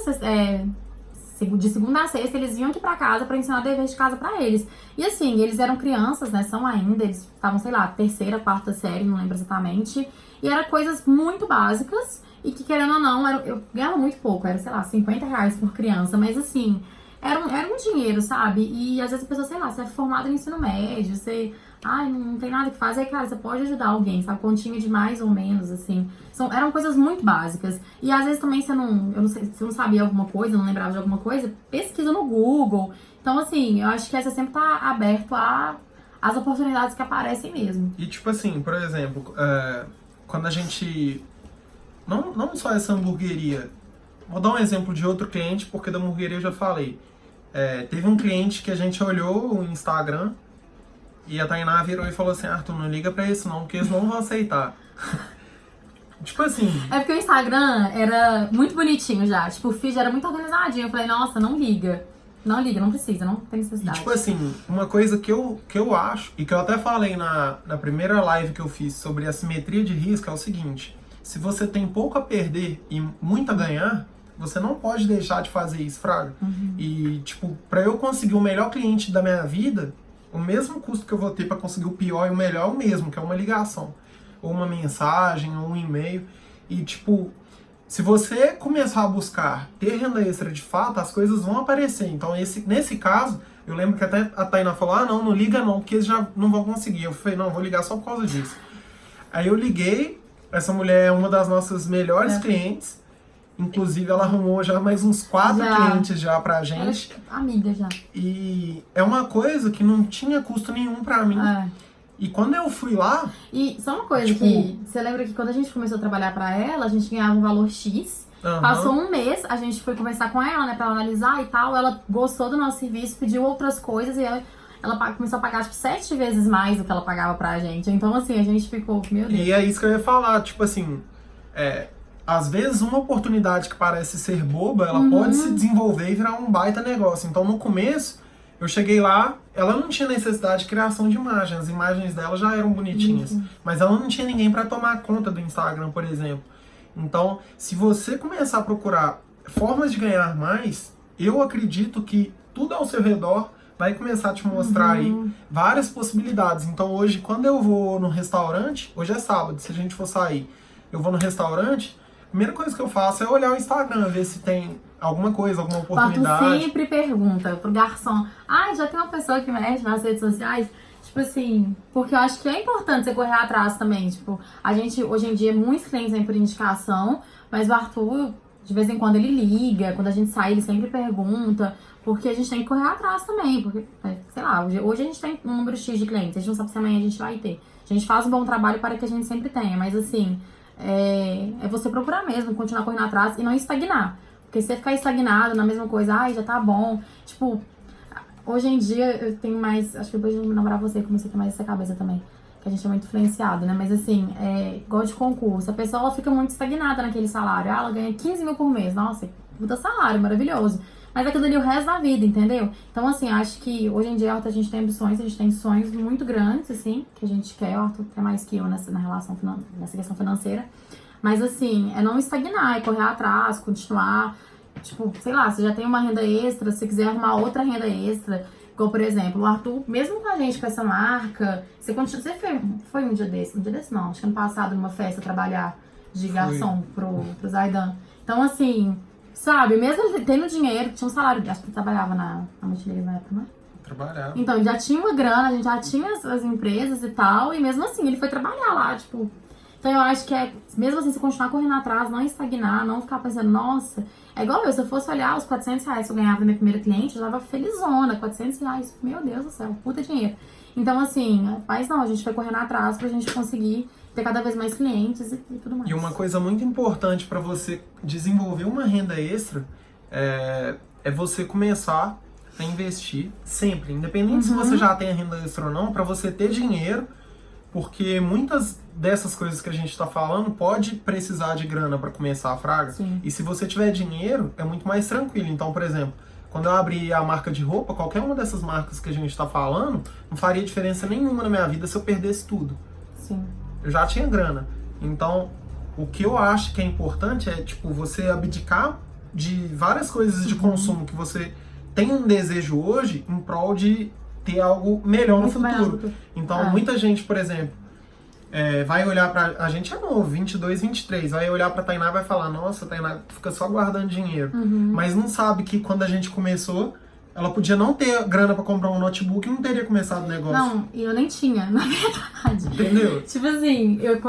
de segunda a sexta, eles vinham aqui pra casa pra ensinar dever de casa pra eles. E assim, eles eram crianças, né? São ainda, eles estavam, sei lá, terceira, quarta série, não lembro exatamente. E eram coisas muito básicas e que, querendo ou não, eu ganhava muito pouco, era, sei lá, R$ 50 por criança, mas assim, era um dinheiro, sabe? E às vezes a pessoa, sei lá, você é formada no ensino médio, você, ai, não tem nada que fazer, aí, cara, você pode ajudar alguém, sabe? Continha de mais ou menos, assim. Eram coisas muito básicas. E às vezes também eu não sei, se você não sabia alguma coisa, não lembrava de alguma coisa, pesquisa no Google. Então, assim, eu acho que você sempre tá aberto às oportunidades que aparecem mesmo. E tipo assim, por exemplo, quando a gente... Não só essa hamburgueria. Vou dar um exemplo de outro cliente, porque da hamburgueria eu já falei. Teve um cliente que a gente olhou o Instagram e a Tainá virou e falou assim, Arthur, não liga pra isso não, porque eles não vão aceitar. Tipo assim... É porque o Instagram era muito bonitinho já. Tipo, o feed era muito organizadinho. Eu falei, nossa, não liga. Não liga, não precisa, não tem necessidade. E, tipo assim, uma coisa que eu acho, e que eu até falei na primeira live que eu fiz sobre assimetria de risco, é o seguinte: se você tem pouco a perder e muito a ganhar, você não pode deixar de fazer isso, fraga. E, tipo, pra eu conseguir o melhor cliente da minha vida, o mesmo custo que eu vou ter pra conseguir o pior e o melhor é o mesmo, que é uma ligação, ou uma mensagem, ou um e-mail. E, tipo, se você começar a buscar ter renda extra de fato, as coisas vão aparecer. Então, nesse caso, eu lembro que até a Tainá falou, não liga não, porque eles já não vão conseguir. Eu falei, não, vou ligar só por causa disso. Aí eu liguei, essa mulher é uma das nossas melhores clientes, inclusive ela arrumou já mais uns 4 clientes já pra gente. Ela é amiga já. E é uma coisa que não tinha custo nenhum pra mim. E quando eu fui lá... E só uma coisa que... Você lembra que quando a gente começou a trabalhar pra ela, a gente ganhava um valor X. Passou um mês, a gente foi conversar com ela, né, pra ela analisar e tal. Ela gostou do nosso serviço, pediu outras coisas e ela começou a pagar, tipo, 7 vezes mais do que ela pagava pra gente. Então, assim, a gente ficou, meu Deus. E é isso que eu ia falar, tipo assim... às vezes uma oportunidade que parece ser boba, ela pode se desenvolver e virar um baita negócio. Então, no começo... Eu cheguei lá, ela não tinha necessidade de criação de imagens, as imagens dela já eram bonitinhas, mas ela não tinha ninguém para tomar conta do Instagram, por exemplo. Então, se você começar a procurar formas de ganhar mais, eu acredito que tudo ao seu redor vai começar a te mostrar aí várias possibilidades. Então hoje, quando eu vou no restaurante, hoje é sábado, se a gente for sair, eu vou no restaurante, a primeira coisa que eu faço é olhar o Instagram, ver se tem alguma coisa, alguma oportunidade. O Arthur sempre pergunta pro garçom, já tem uma pessoa que mexe nas redes sociais? Tipo assim, porque eu acho que é importante você correr atrás também. Tipo, a gente, hoje em dia, muitos clientes vêm por indicação, mas o Arthur, de vez em quando, ele liga, quando a gente sai, ele sempre pergunta, porque a gente tem que correr atrás também, porque, sei lá, hoje a gente tem um número X de clientes, a gente não sabe se amanhã a gente vai ter. A gente faz um bom trabalho para que a gente sempre tenha, mas assim, é você procurar mesmo, continuar correndo atrás e não estagnar. Porque se você ficar estagnado na mesma coisa, já tá bom. Tipo, hoje em dia eu tenho mais... Acho que depois de namorar você, comecei a ter mais essa cabeça também. Que a gente é muito influenciado, né? Mas assim, igual de concurso. A pessoa ela fica muito estagnada naquele salário. Ela ganha 15 mil por mês. Nossa, puta salário, maravilhoso. Mas aquilo ali o resto da vida, entendeu? Então assim, acho que hoje em dia a gente tem ambições, a gente tem sonhos muito grandes, assim, que a gente quer. O Arthur quer mais que eu nessa questão financeira. Mas assim, é não estagnar, é correr atrás, continuar. Tipo, sei lá, você já tem uma renda extra, se você quiser arrumar outra renda extra. Como, por exemplo, o Arthur, mesmo com a gente, com essa marca, você foi um dia desse não, acho que ano passado numa festa trabalhar de garçom pro Zaidan. Então, assim, sabe, mesmo ele tendo dinheiro, tinha um salário, acho que ele trabalhava na Multileira na época, não é? Trabalhava. Então, ele já tinha uma grana, a gente já tinha as empresas e tal, e mesmo assim, ele foi trabalhar lá, tipo... Então eu acho que mesmo assim, você continuar correndo atrás, não estagnar, não ficar pensando, nossa, é igual se eu fosse olhar os R$ 400 que eu ganhava da minha primeira cliente, eu tava felizona, R$ 400, meu Deus do céu, puta dinheiro. Então assim, mas não, a gente foi correndo atrás pra gente conseguir ter cada vez mais clientes e tudo mais. E uma coisa muito importante pra você desenvolver uma renda extra é você começar a investir sempre, independente se você já tem a renda extra ou não, pra você ter dinheiro, porque muitas dessas coisas que a gente tá falando pode precisar de grana para começar a fraga. Sim. E se você tiver dinheiro, é muito mais tranquilo. Então, por exemplo, quando eu abri a marca de roupa, qualquer uma dessas marcas que a gente tá falando, não faria diferença nenhuma na minha vida se eu perdesse tudo. Sim. Eu já tinha grana. Então, o que eu acho que é importante é, tipo, você abdicar de várias coisas de consumo que você tem um desejo hoje em prol de ter algo melhor no futuro. Então, muita gente, por exemplo, vai olhar pra... A gente é novo, 22, 23. Vai olhar pra Tainá e vai falar, nossa, a Tainá fica só guardando dinheiro. Mas não sabe que quando a gente começou, ela podia não ter grana pra comprar um notebook e não teria começado o negócio. Não, e eu nem tinha, na verdade. Entendeu? Tipo assim, eu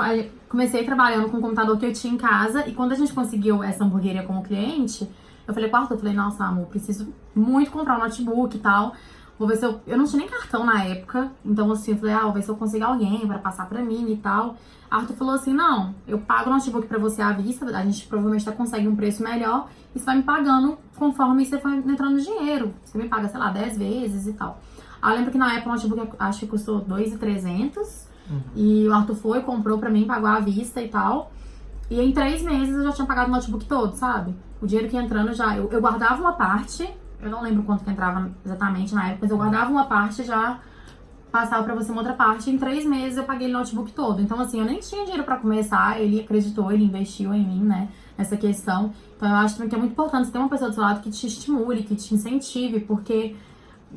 comecei trabalhando com o computador que eu tinha em casa e quando a gente conseguiu essa hamburgueria como cliente, eu falei pro Arthur, eu falei, nossa, amor, preciso muito comprar um notebook e tal. Vou ver se eu não tinha nem cartão na época, então assim, eu falei, vou ver se eu consigo alguém pra passar pra mim e tal. Arthur falou assim, não, eu pago o notebook pra você à vista, a gente provavelmente consegue um preço melhor e você vai me pagando conforme você for entrando dinheiro. Você me paga, sei lá, 10 vezes e tal. Aí eu lembro que na época o notebook acho que custou 2.300 e o Arthur foi, comprou pra mim, pagou à vista e tal. E em 3 meses eu já tinha pagado o notebook todo, sabe? O dinheiro que ia entrando já, eu guardava uma parte. Eu não lembro quanto que entrava exatamente na época, mas eu guardava uma parte e já passava pra você uma outra parte. Em 3 meses eu paguei o notebook todo. Então, assim, eu nem tinha dinheiro pra começar. Ele acreditou, ele investiu em mim, né? Nessa questão. Então, eu acho também que é muito importante você ter uma pessoa do seu lado que te estimule, que te incentive, porque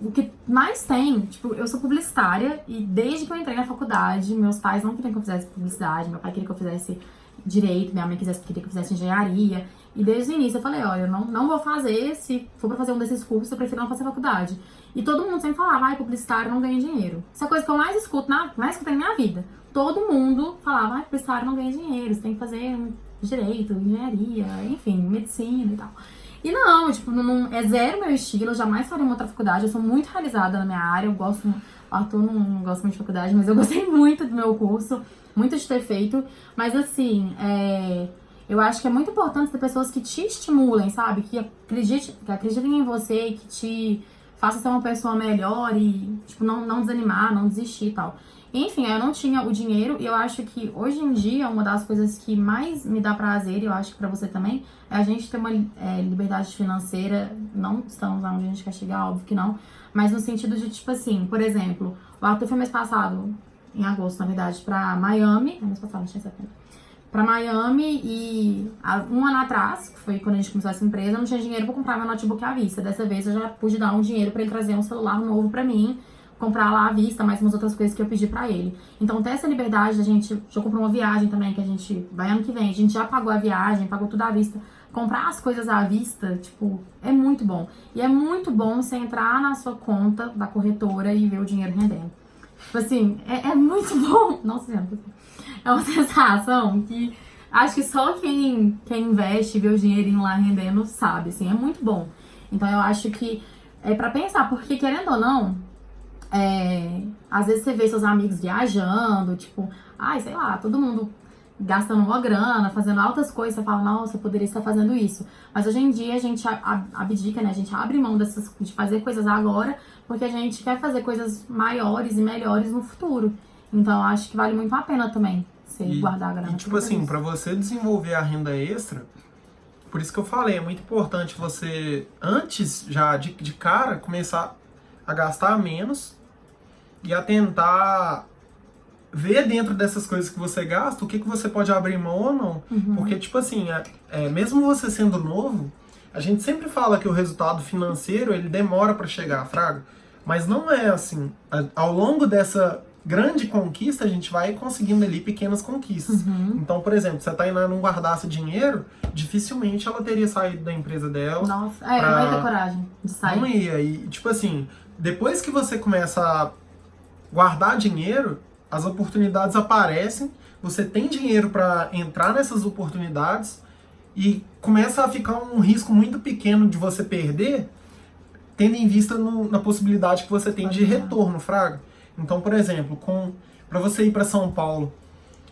o que mais tem, tipo, eu sou publicitária e desde que eu entrei na faculdade, meus pais não queriam que eu fizesse publicidade, meu pai queria que eu fizesse direito, minha mãe queria que eu fizesse engenharia. E desde o início eu falei, olha, eu não vou fazer, se for pra fazer um desses cursos, eu prefiro não fazer faculdade. E todo mundo sempre falava, publicitário não ganha dinheiro. Essa é a coisa que eu mais escuto, mais escutei na minha vida. Todo mundo falava, publicitário não ganha dinheiro, você tem que fazer direito, engenharia, enfim, medicina e tal. E não, tipo, é zero meu estilo, eu jamais faria uma outra faculdade, eu sou muito realizada na minha área, eu gosto, o Arthur não gosta muito de faculdade, mas eu gostei muito do meu curso, muito de ter feito, mas assim, eu acho que é muito importante ter pessoas que te estimulem, sabe? Que acreditem em você e que te façam ser uma pessoa melhor e, tipo, não desanimar, não desistir e tal. Enfim, eu não tinha o dinheiro e eu acho que hoje em dia uma das coisas que mais me dá prazer, e eu acho que pra você também, é a gente ter uma liberdade financeira. Não estamos onde a gente quer chegar, óbvio que não, mas no sentido de, tipo assim, por exemplo, o Arthur foi mês passado, em agosto, na verdade, pra Miami. Mês passado, não tinha setembro. Pra Miami e um ano atrás, que foi quando a gente começou essa empresa, eu não tinha dinheiro pra comprar meu notebook à vista. Dessa vez eu já pude dar um dinheiro pra ele trazer um celular novo pra mim, comprar lá à vista, mais umas outras coisas que eu pedi pra ele. Então ter essa liberdade da gente, já comprou uma viagem também, que a gente vai ano que vem, a gente já pagou a viagem, pagou tudo à vista. Comprar as coisas à vista, tipo, é muito bom. E é muito bom você entrar na sua conta da corretora e ver o dinheiro rendendo. Tipo assim, é muito bom. Nossa Senhora, é uma sensação que acho que só quem investe e vê o dinheirinho lá rendendo sabe, assim, é muito bom. Então eu acho que é pra pensar, porque querendo ou não, às vezes você vê seus amigos viajando, tipo, sei lá, todo mundo gastando uma grana, fazendo altas coisas, você fala, nossa, eu poderia estar fazendo isso. Mas hoje em dia a gente abdica, né? A gente abre mão de fazer coisas agora, porque a gente quer fazer coisas maiores e melhores no futuro. Então eu acho que vale muito a pena também você guardar a grana. E tipo assim, pra você desenvolver a renda extra, por isso que eu falei, é muito importante você, antes já de cara, começar a gastar menos e a tentar ver dentro dessas coisas que você gasta, o que você pode abrir mão ou não. Porque, tipo assim, mesmo você sendo novo, a gente sempre fala que o resultado financeiro, ele demora pra chegar, fraga. Mas não é assim. Ao longo dessa grande conquista, a gente vai conseguindo ali pequenas conquistas. Então, por exemplo, se a Tainá não guardasse dinheiro, dificilmente ela teria saído da empresa dela. Nossa, não ia ter coragem de sair. Não ia. E, tipo assim, depois que você começa a guardar dinheiro, as oportunidades aparecem, você tem dinheiro para entrar nessas oportunidades e começa a ficar um risco muito pequeno de você perder, tendo em vista na possibilidade que você tem de retorno, fraga. Então, por exemplo, para você ir para São Paulo,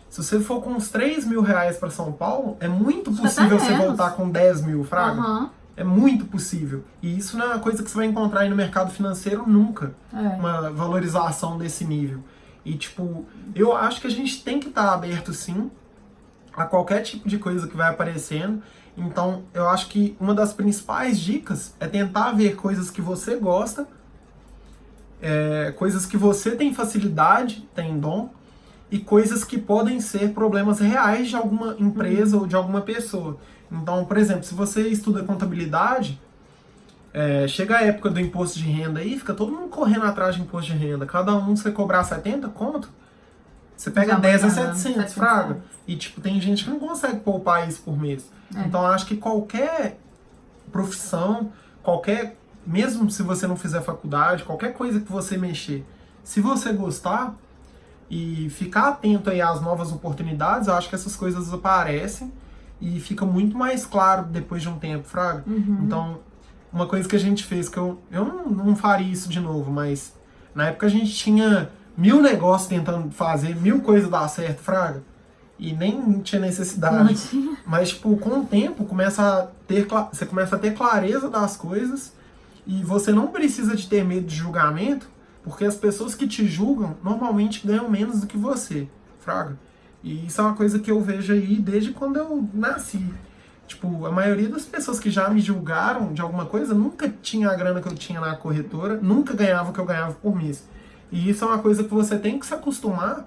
se você for com uns 3 mil reais para São Paulo, é muito possível você voltar com 10 mil, fraga. É muito possível. E isso não é uma coisa que você vai encontrar aí no mercado financeiro nunca. Uma valorização desse nível. E, tipo, eu acho que a gente tem que estar aberto, sim, a qualquer tipo de coisa que vai aparecendo. Então, eu acho que uma das principais dicas é tentar ver coisas que você gosta, coisas que você tem facilidade, tem dom, e coisas que podem ser problemas reais de alguma empresa ou de alguma pessoa. Então, por exemplo, se você estuda contabilidade, chega a época do imposto de renda aí, fica todo mundo correndo atrás de imposto de renda. Cada um você cobrar 70 conto, você pega 10 a 700, fraga. E tipo, tem gente que não consegue poupar isso por mês. Então, eu acho que qualquer profissão, mesmo se você não fizer faculdade, qualquer coisa que você mexer, se você gostar e ficar atento aí às novas oportunidades, eu acho que essas coisas aparecem e fica muito mais claro depois de um tempo, fraga. Então, uma coisa que a gente fez, que eu não faria isso de novo, mas na época a gente tinha 1000 negócios tentando fazer 1000 coisas dar certo, fraga, e nem tinha necessidade. Mas, tipo, com o tempo, você começa a ter clareza das coisas e você não precisa de ter medo de julgamento, porque as pessoas que te julgam normalmente ganham menos do que você, fraga. E isso é uma coisa que eu vejo aí desde quando eu nasci. Tipo, a maioria das pessoas que já me julgaram de alguma coisa nunca tinha a grana que eu tinha na corretora, nunca ganhava o que eu ganhava por mês. E isso é uma coisa que você tem que se acostumar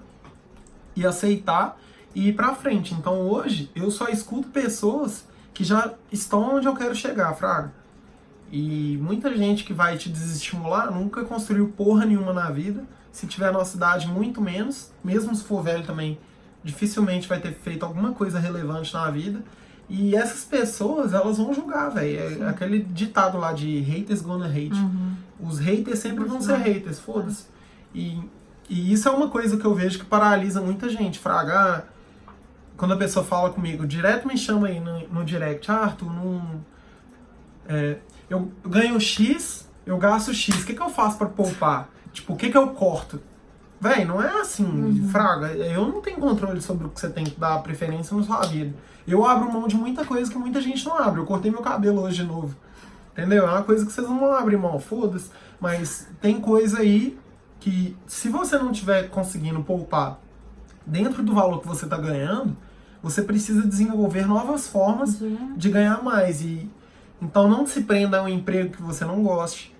e aceitar e ir pra frente. Então hoje eu só escuto pessoas que já estão onde eu quero chegar, fraga. E muita gente que vai te desestimular nunca construiu porra nenhuma na vida. Se tiver a nossa idade, muito menos. Mesmo se for velho também, dificilmente vai ter feito alguma coisa relevante na vida. E essas pessoas, elas vão julgar, velho. É aquele ditado lá de haters gonna hate. Os haters sempre vão ser haters, foda-se. E isso é uma coisa que eu vejo que paralisa muita gente, fraga. Quando a pessoa fala comigo, direto me chama aí no direct, Arthur, eu ganho X, eu gasto X, o que eu faço pra poupar? Tipo, o que eu corto? Véi, não é assim, fraga. Eu não tenho controle sobre o que você tem que dar preferência na sua vida. Eu abro mão de muita coisa que muita gente não abre. Eu cortei meu cabelo hoje de novo. Entendeu? É uma coisa que vocês não vão abrir mão, foda-se. Mas tem coisa aí que, se você não estiver conseguindo poupar dentro do valor que você está ganhando, você precisa desenvolver novas formas de ganhar mais. Então não se prenda a um emprego que você não goste.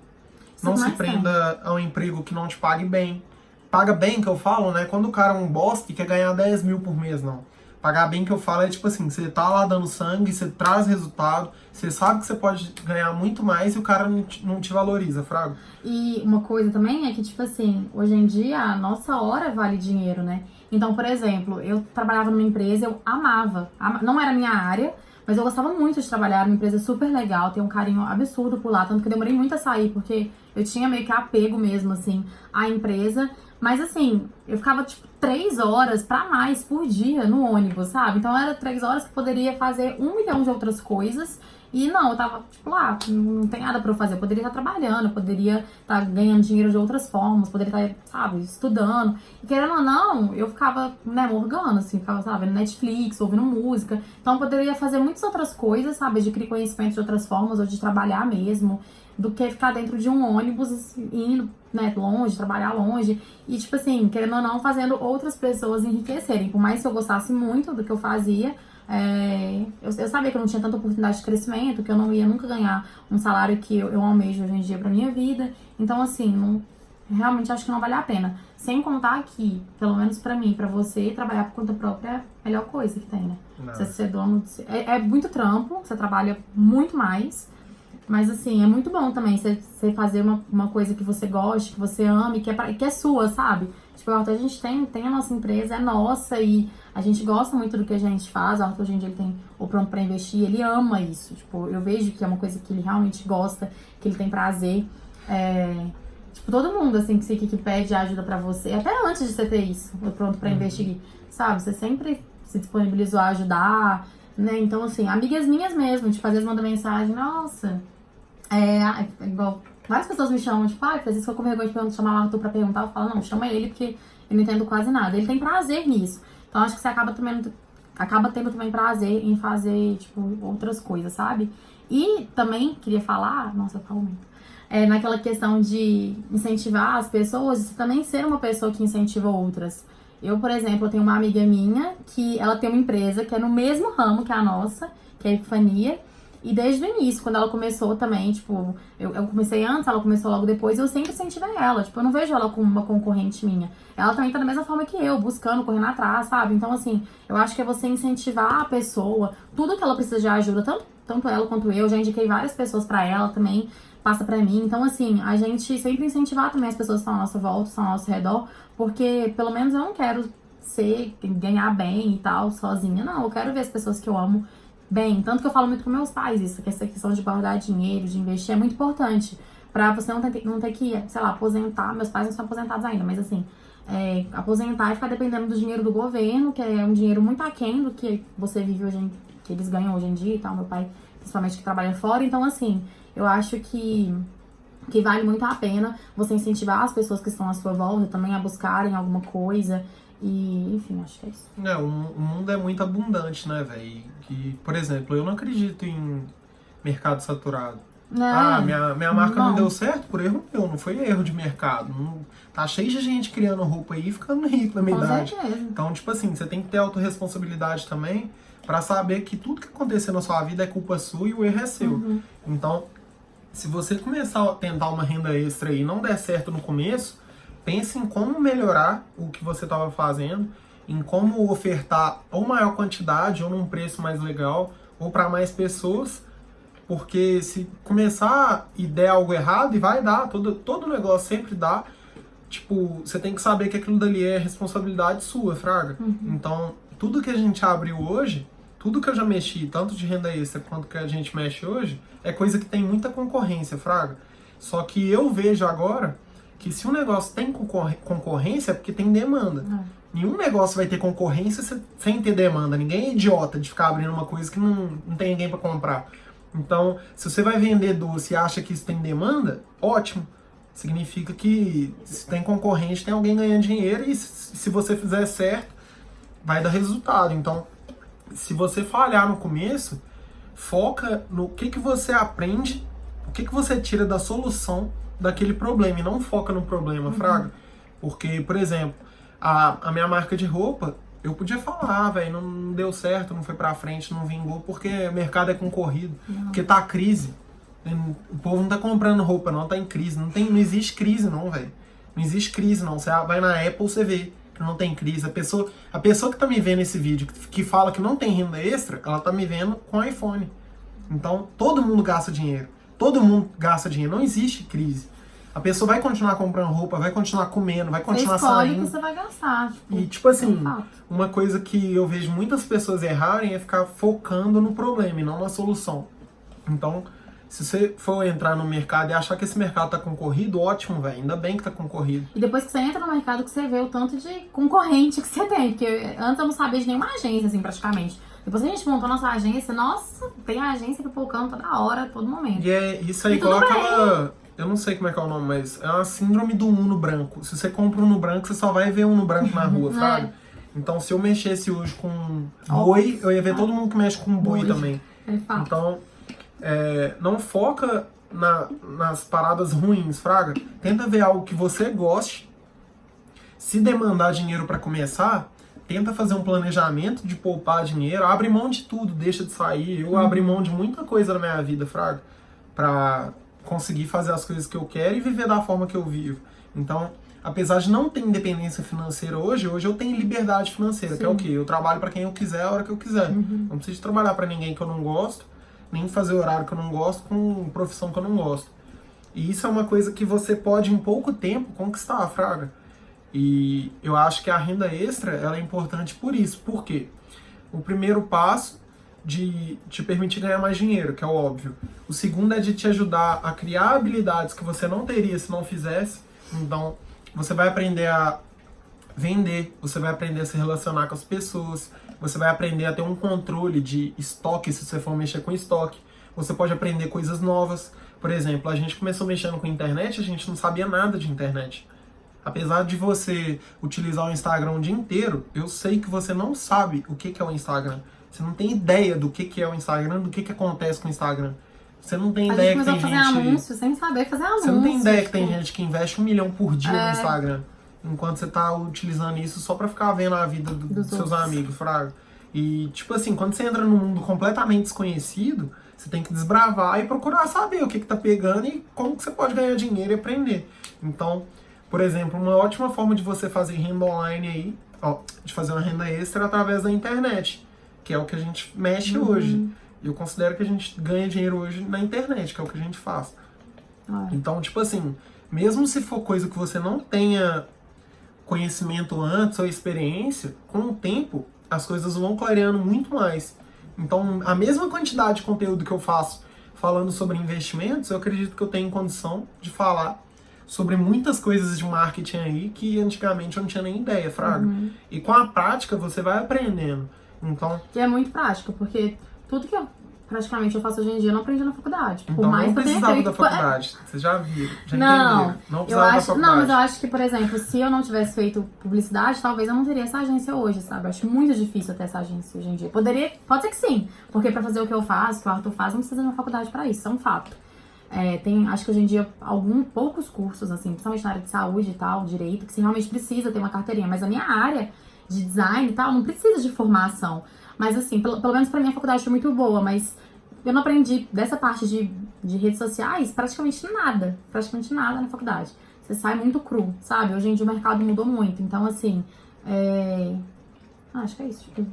Não se prenda a um emprego que não te pague bem. Paga bem, que eu falo, né? Quando o cara é um bosta e quer ganhar 10 mil por mês, não. Pagar bem, que eu falo, é tipo assim, você tá lá dando sangue, você traz resultado, você sabe que você pode ganhar muito mais e o cara não te valoriza, fraga. E uma coisa também é que, tipo assim, hoje em dia a nossa hora vale dinheiro, né? Então, por exemplo, eu trabalhava numa empresa, eu amava, não era a minha área, mas eu gostava muito de trabalhar numa empresa super legal, tenho um carinho absurdo por lá, tanto que eu demorei muito a sair, porque eu tinha meio que apego mesmo, assim, à empresa. Mas assim, eu ficava tipo 3 horas pra mais por dia no ônibus, sabe? Então era 3 horas que eu poderia fazer 1 milhão de outras coisas. E não, eu tava tipo lá, não tem nada pra eu fazer. Eu poderia estar trabalhando, eu poderia estar ganhando dinheiro de outras formas, poderia estar, sabe, estudando. E querendo ou não, eu ficava, né, morgando, assim, ficava, sabe, vendo Netflix, ouvindo música. Então eu poderia fazer muitas outras coisas, sabe, adquirir conhecimento de outras formas, ou de trabalhar mesmo, do que ficar dentro de um ônibus indo, né, longe, trabalhar longe. E, tipo assim, querendo ou não, fazendo outras pessoas enriquecerem. Por mais que eu gostasse muito do que eu fazia, eu sabia que eu não tinha tanta oportunidade de crescimento, que eu não ia nunca ganhar um salário que eu almejo hoje em dia pra minha vida. Então, assim, realmente acho que não vale a pena. Sem contar que, pelo menos pra mim, pra você, trabalhar por conta própria é a melhor coisa que tem, né? Você ser dono é muito trampo, você trabalha muito mais. Mas assim, é muito bom também você fazer uma coisa que você goste, que você ame, que é sua, sabe? Tipo, a gente tem a nossa empresa, é nossa, e a gente gosta muito do que a gente faz. O Arthur, hoje em dia, ele tem o Pronto Pra Investir, ele ama isso. Tipo, eu vejo que é uma coisa que ele realmente gosta, que ele tem prazer. Tipo, todo mundo, assim, que pede ajuda pra você, até antes de você ter isso, o Pronto Pra Investir, sabe? Você sempre se disponibilizou a ajudar, né? Então, assim, amigas minhas mesmo, tipo, às vezes mandam mensagem, nossa... igual, várias pessoas me chamam, tipo, às vezes que eu com vergonha de chamar o Arthur pra perguntar, eu falo, não, chama ele porque eu não entendo quase nada. Ele tem prazer nisso. Então acho que você acaba tendo também prazer em fazer, tipo, outras coisas, sabe? E também queria falar, nossa, eu falo muito, naquela questão de incentivar as pessoas e também ser uma pessoa que incentiva outras. Eu, por exemplo, eu tenho uma amiga minha que ela tem uma empresa que é no mesmo ramo que a nossa, que é a Epifania. E desde o início, quando ela começou também, tipo, eu comecei antes, ela começou logo depois, eu sempre incentivei ela. Tipo, eu não vejo ela como uma concorrente minha. Ela também tá da mesma forma que eu, buscando, correndo atrás, sabe? Então, assim, eu acho que é você incentivar a pessoa, tudo que ela precisa de ajuda, tanto ela quanto eu, já indiquei várias pessoas pra ela também, passa pra mim. Então, assim, a gente sempre incentivar também as pessoas que estão à nossa volta, estão ao nosso redor, porque pelo menos eu não quero ganhar bem e tal, sozinha. Não, eu quero ver as pessoas que eu amo bem. Tanto que eu falo muito com meus pais isso, que essa questão de guardar dinheiro, de investir é muito importante. Pra você não ter que, sei lá, aposentar. Meus pais não são aposentados ainda, mas assim, aposentar e ficar dependendo do dinheiro do governo, que é um dinheiro muito aquém do que você vive hoje, que eles ganham hoje em dia e tal. Meu pai, principalmente, que trabalha fora. Então, assim, eu acho que vale muito a pena você incentivar as pessoas que estão à sua volta também a buscarem alguma coisa. E, enfim, acho que é isso. O mundo é muito abundante, né, velho? Que, por exemplo, eu não acredito em mercado saturado. Minha marca não deu certo por erro meu, não foi erro de mercado. Tá cheio de gente criando roupa aí e ficando rico na minha idade. Então, tipo assim, você tem que ter autorresponsabilidade também pra saber que tudo que acontecer na sua vida é culpa sua e o erro é seu. Então, se você começar a tentar uma renda extra e não der certo no começo, pense em como melhorar o que você estava fazendo, em como ofertar ou maior quantidade ou num preço mais legal ou para mais pessoas, porque se começar e der algo errado, e vai dar, todo negócio sempre dá, tipo, você tem que saber que aquilo dali é responsabilidade sua, fraga. Então, tudo que a gente abriu hoje, tudo que eu já mexi, tanto de renda extra quanto que a gente mexe hoje, é coisa que tem muita concorrência, fraga. Só que eu vejo agora que se um negócio tem concorrência é porque tem demanda. Nenhum negócio vai ter concorrência sem ter demanda. Ninguém é idiota de ficar abrindo uma coisa que não tem ninguém para comprar. Então, se você vai vender doce e acha que isso tem demanda, ótimo. Significa que se tem concorrente, tem alguém ganhando dinheiro e se você fizer certo, vai dar resultado. Então, se você falhar no começo, foca no que você aprende, o que você tira da solução daquele problema e não foca no problema, fraga. Porque, por exemplo, a minha marca de roupa, eu podia falar, velho, não deu certo, não foi pra frente, não vingou, porque o mercado é concorrido, porque tá crise. O povo não tá comprando roupa, não, tá em crise. Não existe crise, não, velho. Não existe crise, não. Você vai na Apple, você vê que não tem crise. A pessoa que tá me vendo esse vídeo, que fala que não tem renda extra, ela tá me vendo com iPhone. Então, todo mundo gasta dinheiro. Todo mundo gasta dinheiro, não existe crise. A pessoa vai continuar comprando roupa, vai continuar comendo, vai continuar saindo. Que você vai gastar. E tipo assim, uma coisa que eu vejo muitas pessoas errarem é ficar focando no problema e não na solução. Então, se você for entrar no mercado e achar que esse mercado tá concorrido, ótimo, velho. Ainda bem que tá concorrido. E depois que você entra no mercado, que você vê o tanto de concorrente que você tem. Porque antes eu não sabia de nenhuma agência, assim, praticamente. Depois que a gente montou nossa agência, nossa, tem agência pipocando toda hora, todo momento. E isso aí igual aquela... Eu não sei como é que é o nome, mas é uma síndrome do Uno branco. Se você compra um Uno branco, você só vai ver um Uno branco na rua, sabe? Então, se eu mexesse hoje com boi, eu ia ver todo mundo que mexe com boi também. Então, não foca nas paradas ruins, fraga. Tenta ver algo que você goste. Se demandar dinheiro pra começar, tenta fazer um planejamento de poupar dinheiro. Abre mão de tudo, deixa de sair. Eu abri mão de muita coisa na minha vida, fraga, pra conseguir fazer as coisas que eu quero e viver da forma que eu vivo. Então, apesar de não ter independência financeira hoje eu tenho liberdade financeira, que é o quê? Eu trabalho pra quem eu quiser, a hora que eu quiser. Não preciso trabalhar pra ninguém que eu não gosto, nem fazer horário que eu não gosto com profissão que eu não gosto. E isso é uma coisa que você pode, em pouco tempo, conquistar, fraga. E eu acho que a renda extra, ela é importante por isso. Por quê? O primeiro passo de te permitir ganhar mais dinheiro, que é o óbvio. O segundo é de te ajudar a criar habilidades que você não teria se não fizesse. Então, você vai aprender a vender, você vai aprender a se relacionar com as pessoas, você vai aprender a ter um controle de estoque, se você for mexer com estoque. Você pode aprender coisas novas. Por exemplo, a gente começou mexendo com internet, a gente não sabia nada de internet. Apesar de você utilizar o Instagram o dia inteiro, eu sei que você não sabe o que é o Instagram. Você não tem ideia do que é o Instagram, do que acontece com o Instagram. Você não tem ideia que tem gente... anúncio sem saber fazer anúncio. Você não tem ideia que tem gente que investe 1 milhão por dia no Instagram. Enquanto você tá utilizando isso só pra ficar vendo a vida dos seus amigos, fraga. E, tipo assim, quando você entra num mundo completamente desconhecido, Você tem que desbravar e procurar saber o que tá pegando e como que você pode ganhar dinheiro e aprender. Então, por exemplo, uma ótima forma de você fazer renda online aí, ó, de fazer uma renda extra é através da internet, que é o que a gente mexe hoje. Eu considero que a gente ganha dinheiro hoje na internet, que é o que a gente faz. Então, tipo assim, mesmo se for coisa que você não tenha conhecimento antes ou experiência, com o tempo as coisas vão clareando muito mais. Então, a mesma quantidade de conteúdo que eu faço falando sobre investimentos, eu acredito que eu tenho condição de falar sobre muitas coisas de marketing aí que antigamente eu não tinha nem ideia, fraga. E com a prática você vai aprendendo. Então, que é muito prático, porque tudo que eu praticamente eu faço hoje em dia eu não aprendi na faculdade. então Por mais não que eu tenha precisava feito, da faculdade. Vocês já viram, já não, entenderam. Não eu precisava da acho, faculdade. não, mas eu acho que, por exemplo, se eu não tivesse feito publicidade, talvez eu não teria essa agência hoje, sabe? Eu acho muito difícil ter essa agência hoje em dia. Pode ser que sim, porque pra fazer o que eu faço, que o Arthur faz, não precisa de uma faculdade pra isso, é um fato. Tem, acho que hoje em dia, poucos cursos, assim, principalmente na área de saúde e tal, direito, que você realmente precisa ter uma carteirinha. Mas a minha área de design e tal, não precisa de formação. Mas assim, pelo menos pra mim a faculdade foi muito boa, mas eu não aprendi dessa parte de redes sociais praticamente nada na faculdade. Você sai muito cru, sabe? Hoje em dia o mercado mudou muito, então assim, acho que é isso. Tipo,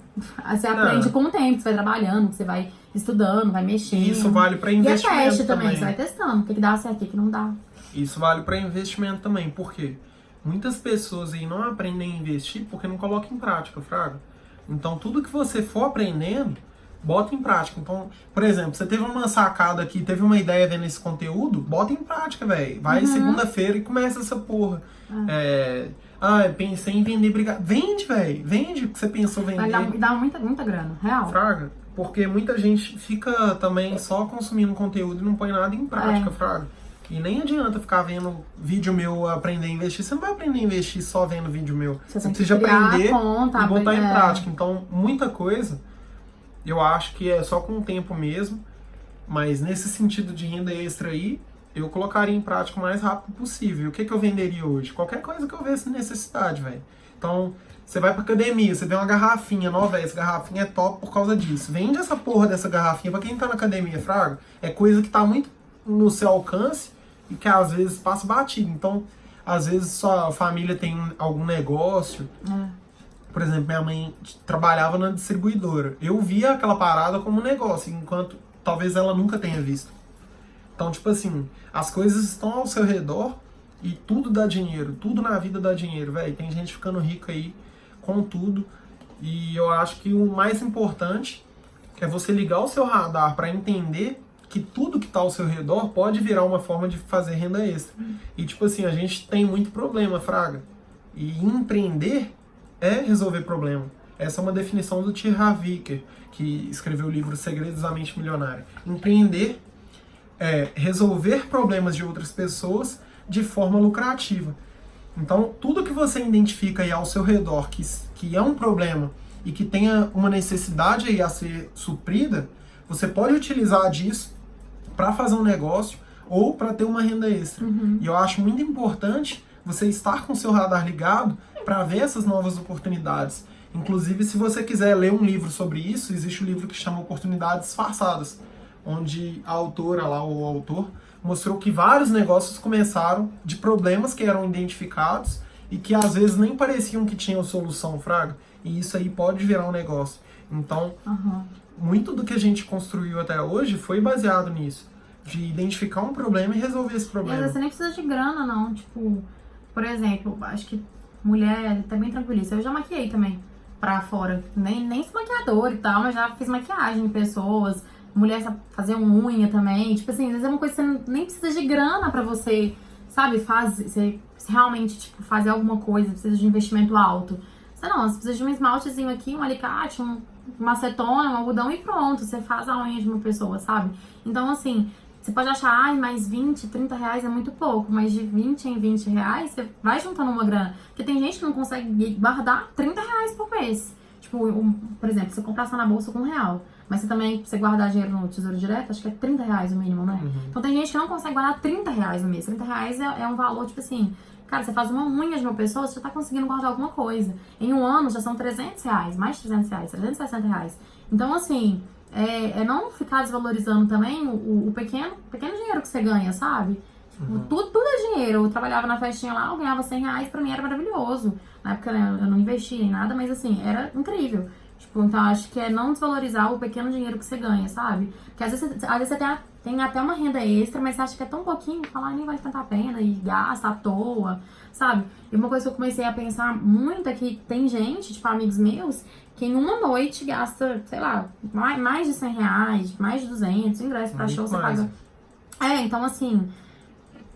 você aprende com o tempo, você vai trabalhando, você vai estudando, vai mexendo. Isso vale para investimento e é teste também. Você vai testando, o que dá certo, o que não dá. Isso vale para investimento também, porque muitas pessoas aí não aprendem a investir porque não colocam em prática, fraga. Então tudo que você for aprendendo, bota em prática. Então, por exemplo, você teve uma sacada aqui, teve uma ideia vendo esse conteúdo, bota em prática, velho. Vai segunda-feira e começa essa porra. Eu pensei em vender brigadeiro. Vende, velho. Vende o que você pensou vender. Vai dar muita grana, real. Fraga. Porque muita gente fica também só consumindo conteúdo e não põe nada em prática, fraga. E nem adianta ficar vendo vídeo meu aprender a investir. Você não vai aprender a investir só vendo vídeo meu. Você precisa aprender e botar em prática. Então, muita coisa, eu acho que é só com o tempo mesmo. Mas nesse sentido de renda extra aí, eu colocaria em prática o mais rápido possível. O que eu venderia hoje? Qualquer coisa que eu vesse necessidade, velho. Então, você vai pra academia, você vê uma garrafinha nova, essa garrafinha é top por causa disso. Vende essa porra dessa garrafinha pra quem tá na academia, fraga. É coisa que tá muito no seu alcance e que às vezes passa batido. Então, às vezes sua família tem algum negócio. Por exemplo, minha mãe trabalhava na distribuidora. Eu via aquela parada como um negócio, enquanto talvez ela nunca tenha visto. Então, tipo assim, as coisas estão ao seu redor e tudo dá dinheiro. Tudo na vida dá dinheiro, velho. Tem gente ficando rica aí com tudo. E eu acho que o mais importante é você ligar o seu radar para entender que tudo que tá ao seu redor pode virar uma forma de fazer renda extra. E tipo assim, a gente tem muito problema, fraga. E empreender é resolver problema. Essa é uma definição do T. Harv Eker, que escreveu o livro Segredos da Mente Milionária. Empreender é resolver problemas de outras pessoas de forma lucrativa. Então, tudo que você identifica aí ao seu redor que é um problema e que tenha uma necessidade aí a ser suprida, você pode utilizar disso para fazer um negócio ou para ter uma renda extra. E eu acho muito importante você estar com o seu radar ligado para ver essas novas oportunidades. Inclusive, se você quiser ler um livro sobre isso, existe um livro que chama Oportunidades Disfarçadas, onde a autora lá, ou o autor, mostrou que vários negócios começaram de problemas que eram identificados e que às vezes nem pareciam que tinham solução, fraga. E isso aí pode virar um negócio. Então, muito do que a gente construiu até hoje foi baseado nisso. De identificar um problema e resolver esse problema. E às vezes você nem precisa de grana, não. Tipo, por exemplo, acho que mulher tá bem tranquilista. Eu já maquiei também pra fora. Nem sou maquiadora e tal, mas já fiz maquiagem em pessoas. Mulher sabe fazer unha também. Tipo assim, às vezes é uma coisa que você nem precisa de grana pra você, sabe, você realmente, tipo, fazer alguma coisa, precisa de investimento alto. Você precisa de um esmaltezinho aqui, um alicate, uma acetona, um algodão e pronto. Você faz a unha de uma pessoa, sabe? Então, assim, você pode achar, mais 20, 30 reais é muito pouco, mas de 20 em 20 reais, você vai juntando uma grana. Porque tem gente que não consegue guardar 30 reais por mês. Tipo, por exemplo, você comprar só na bolsa com R$1, mas você também, você guardar dinheiro no Tesouro Direto, acho que é 30 reais o mínimo, né? Então tem gente que não consegue guardar 30 reais no mês. 30 reais é um valor, tipo assim, cara, você faz uma unha de uma pessoa, você já tá conseguindo guardar alguma coisa. Em um ano já são 300 reais, mais de 300 reais, 360 reais. Então, assim, é não ficar desvalorizando também o pequeno dinheiro que você ganha, sabe? Tipo, tudo é dinheiro. Eu trabalhava na festinha lá, eu ganhava R$100, pra mim era maravilhoso. Na época, né, eu não investia em nada, mas assim, era incrível. Tipo, então acho que é não desvalorizar o pequeno dinheiro que você ganha, sabe? Porque às vezes você tem até uma renda extra, mas você acha que é tão pouquinho, falar nem vale tanto a pena e gasta à toa, sabe? E uma coisa que eu comecei a pensar muito é que tem gente, tipo, amigos meus, que em uma noite gasta, sei lá, mais de R$100, mais de 200, ingresso pra show, você paga. Então assim,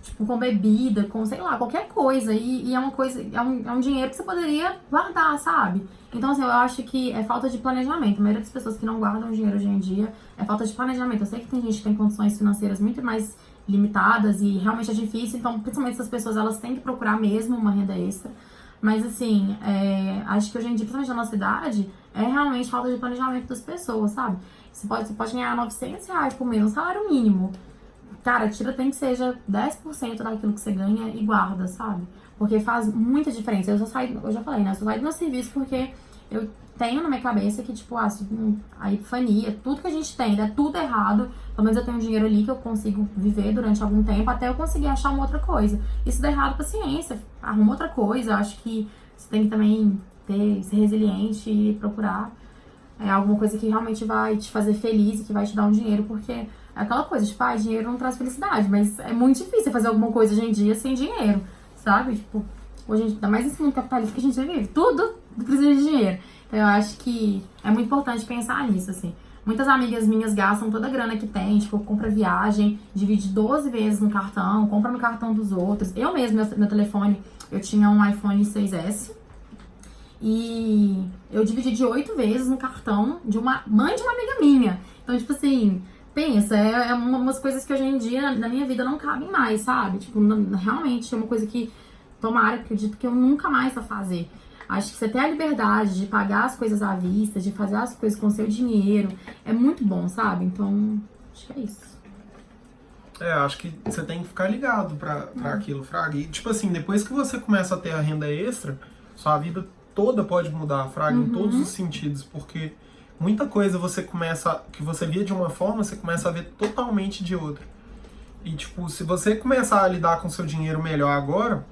tipo, com bebida, com, sei lá, qualquer coisa. E é uma coisa, é um dinheiro que você poderia guardar, sabe? Então, assim, eu acho que é falta de planejamento. A maioria das pessoas que não guardam dinheiro hoje em dia é falta de planejamento. Eu sei que tem gente que tem condições financeiras muito mais limitadas e realmente é difícil. Então, principalmente essas pessoas, elas têm que procurar mesmo uma renda extra. Mas, assim, acho que hoje em dia, principalmente na nossa idade, é realmente falta de planejamento das pessoas, sabe? Você pode ganhar R$900 por mês, um salário mínimo. Cara, tem que seja 10% daquilo que você ganha e guarda, sabe? Porque faz muita diferença. Eu já falei, né? Eu só saio do meu serviço porque eu tenho na minha cabeça que, tipo, a epifania, tudo que a gente tem, dá tudo errado. Pelo menos eu tenho um dinheiro ali que eu consigo viver durante algum tempo até eu conseguir achar uma outra coisa. E se der errado, paciência, arruma outra coisa. Eu acho que você tem que também ser resiliente e procurar alguma coisa que realmente vai te fazer feliz e que vai te dar um dinheiro, porque é aquela coisa, tipo, dinheiro não traz felicidade, mas é muito difícil fazer alguma coisa hoje em dia sem dinheiro, sabe? Tipo, hoje, ainda mais nesse mundo capitalista que a gente vive, tudo precisa de dinheiro. Então eu acho que é muito importante pensar nisso, assim. Muitas amigas minhas gastam toda a grana que tem, tipo, compra viagem, divide 12 vezes no cartão, compra no cartão dos outros. Eu mesmo, meu telefone, eu tinha um iPhone 6S, e eu dividi de 8 vezes no cartão de uma mãe de uma amiga minha. Então, tipo assim, pensa, umas coisas que hoje em dia na minha vida não cabem mais, sabe? Tipo, realmente é uma coisa que, tomara, acredito que eu nunca mais vou fazer. Acho que você ter a liberdade de pagar as coisas à vista, de fazer as coisas com seu dinheiro, é muito bom, sabe? Então, acho que é isso. Acho que você tem que ficar ligado pra aquilo, Fraga. E, tipo assim, depois que você começa a ter a renda extra, sua vida toda pode mudar, Fraga, em todos os sentidos, porque muita coisa que você via de uma forma, você começa a ver totalmente de outra. E, tipo, se você começar a lidar com seu dinheiro melhor agora,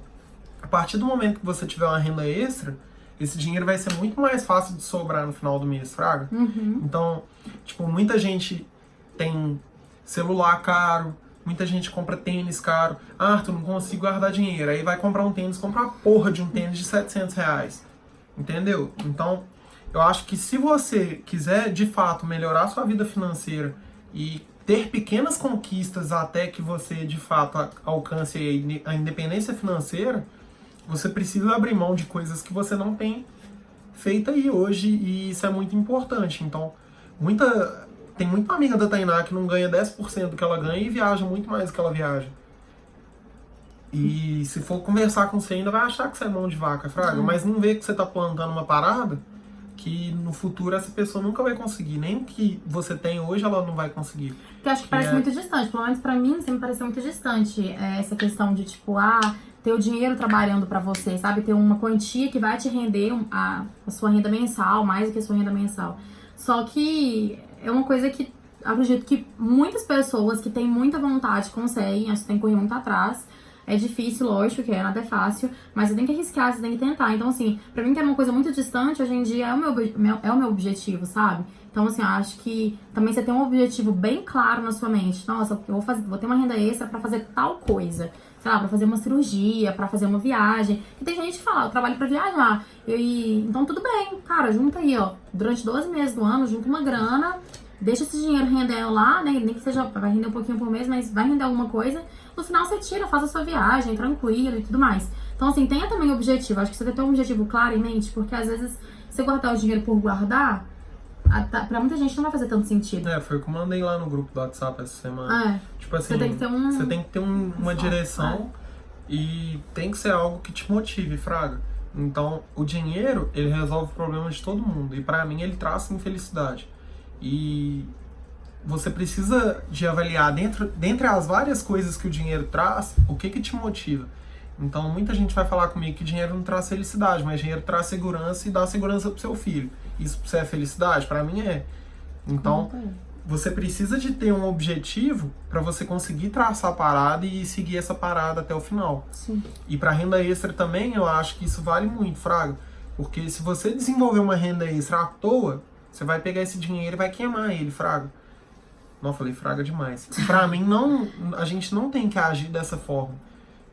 a partir do momento que você tiver uma renda extra, esse dinheiro vai ser muito mais fácil de sobrar no final do mês, Fraga. Então, tipo, muita gente tem celular caro, muita gente compra tênis caro. Arthur, não consigo guardar dinheiro. Aí vai comprar um tênis, compra a porra de um tênis de R$700. Entendeu? Então, eu acho que se você quiser, de fato, melhorar sua vida financeira e ter pequenas conquistas até que você, de fato, alcance a independência financeira, você precisa abrir mão de coisas que você não tem feito aí hoje, e isso é muito importante. Então, tem muita amiga da Tainá que não ganha 10% do que ela ganha e viaja muito mais do que ela viaja. E se for conversar com você, ainda vai achar que você é mão de vaca, Fraga, mas não vê que você tá plantando uma parada que no futuro essa pessoa nunca vai conseguir. Nem o que você tem hoje ela não vai conseguir. Porque eu acho que parece muito distante, pelo menos pra mim sempre pareceu muito distante essa questão de, tipo, ter o dinheiro trabalhando pra você, sabe? Ter uma quantia que vai te render a sua renda mensal, mais do que a sua renda mensal. Só que é uma coisa que acredito que muitas pessoas que têm muita vontade conseguem, acho que tem que correr muito atrás. É difícil, lógico, que nada é fácil, mas você tem que arriscar, você tem que tentar. Então, assim, pra mim que é uma coisa muito distante, hoje em dia é o meu objetivo, sabe? Então, assim, eu acho que também você tem um objetivo bem claro na sua mente. Nossa, eu vou ter uma renda extra pra fazer tal coisa. Sei lá, pra fazer uma cirurgia, pra fazer uma viagem. E tem gente que fala, eu trabalho pra viajar. Então, tudo bem, cara, junta aí, ó. Durante 12 meses do ano, junta uma grana, deixa esse dinheiro rendendo lá, né? Nem que seja, vai render um pouquinho por mês, mas vai render alguma coisa. No final você tira, faz a sua viagem, tranquilo e tudo mais. Então, assim, tenha também o objetivo. Acho que você tem que ter um objetivo claro em mente, porque às vezes, você guardar o dinheiro por guardar, pra muita gente não vai fazer tanto sentido. Foi o que eu mandei lá no grupo do WhatsApp essa semana. Tipo assim, você tem que ter uma direção e tem que ser algo que te motive, Fraga. Então, o dinheiro, ele resolve o problema de todo mundo. E pra mim, ele traz infelicidade. E você precisa de avaliar, dentre as várias coisas que o dinheiro traz, o que te motiva. Então, muita gente vai falar comigo que dinheiro não traz felicidade, mas dinheiro traz segurança e dá segurança pro seu filho. Isso pra você é felicidade? Pra mim é. Então, você precisa de ter um objetivo para você conseguir traçar a parada e seguir essa parada até o final. Sim. E para renda extra também, eu acho que isso vale muito, Fraga. Porque se você desenvolver uma renda extra à toa, você vai pegar esse dinheiro e vai queimar ele, Fraga. Não, falei Fraga demais. Pra mim, não, a gente não tem que agir dessa forma.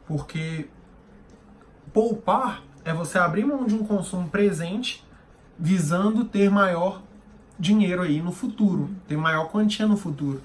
Porque poupar é você abrir mão de um consumo presente visando ter maior dinheiro aí no futuro, ter maior quantia no futuro.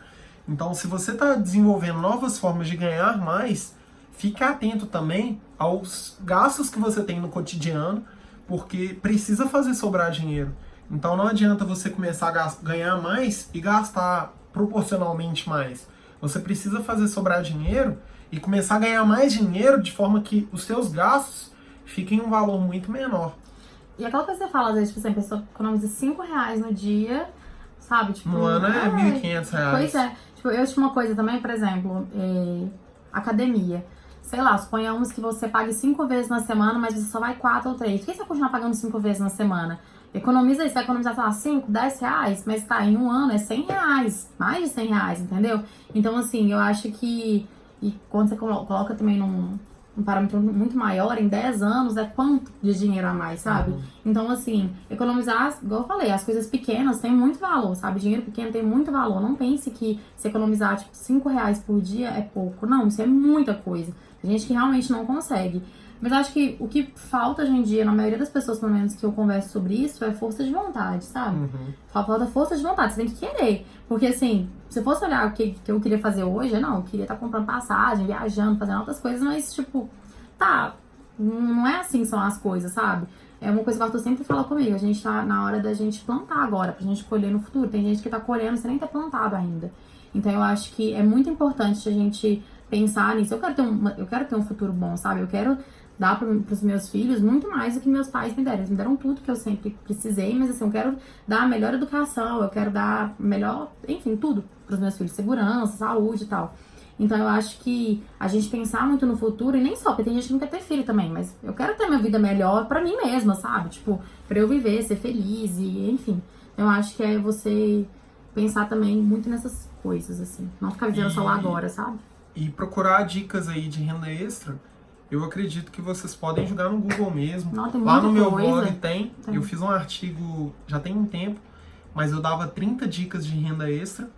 Então, se você está desenvolvendo novas formas de ganhar mais, fique atento também aos gastos que você tem no cotidiano, porque precisa fazer sobrar dinheiro. Então, não adianta você começar a ganhar mais e gastar proporcionalmente mais. Você precisa fazer sobrar dinheiro e começar a ganhar mais dinheiro de forma que os seus gastos fiquem um valor muito menor. E aquela coisa que você fala, às vezes, tipo assim, a pessoa economiza R$5 no dia, sabe? Tipo, no ano é R$1.500. Pois é. Tipo, eu tinha uma coisa também, por exemplo, academia. Sei lá, suponhamos que você pague 5 vezes na semana, mas você só vai 4 ou 3. Por que você vai continuar pagando 5 vezes na semana? Economiza isso, vai economizar, sei lá, 5, 10 reais, mas tá, em um ano é R$100, mais de R$100, entendeu? Então, assim, eu acho que, e quando você coloca também um parâmetro muito maior, em 10 anos, é quanto de dinheiro a mais, sabe? Então, assim, economizar, igual eu falei, as coisas pequenas têm muito valor, sabe? Dinheiro pequeno tem muito valor. Não pense que se economizar, tipo, R$5 por dia é pouco. Não, isso é muita coisa. Tem gente que realmente não consegue. Mas eu acho que o que falta hoje em dia, na maioria das pessoas, pelo menos, que eu converso sobre isso, é força de vontade, sabe? Falta força de vontade, você tem que querer. Porque, assim, se eu fosse olhar o que eu queria fazer hoje, não, eu queria estar comprando passagem, viajando, fazendo outras coisas, mas, tipo, tá, não é assim que são as coisas, sabe? É uma coisa que o Arthur sempre fala comigo, a gente tá na hora da gente plantar agora, pra gente colher no futuro. Tem gente que tá colhendo sem nem ter plantado ainda. Então, eu acho que é muito importante a gente pensar nisso. Eu quero ter um futuro bom, sabe? Eu quero dar pros meus filhos muito mais do que meus pais me deram. Eles me deram tudo que eu sempre precisei, mas assim, eu quero dar a melhor educação, eu quero dar melhor, enfim, tudo pros meus filhos, segurança, saúde e tal. Então eu acho que a gente pensar muito no futuro, e nem só, porque tem gente que não quer ter filho também, mas eu quero ter minha vida melhor pra mim mesma, sabe? Tipo, pra eu viver, ser feliz e enfim. Eu acho que é você pensar também muito nessas coisas, assim. Não ficar vivendo só lá agora, sabe? E procurar dicas aí de renda extra. Eu acredito que vocês podem jogar no Google mesmo. Não, tem lá no meu coisa. blog tem. Eu fiz um artigo, já tem um tempo, mas eu dava 30 dicas de renda extra,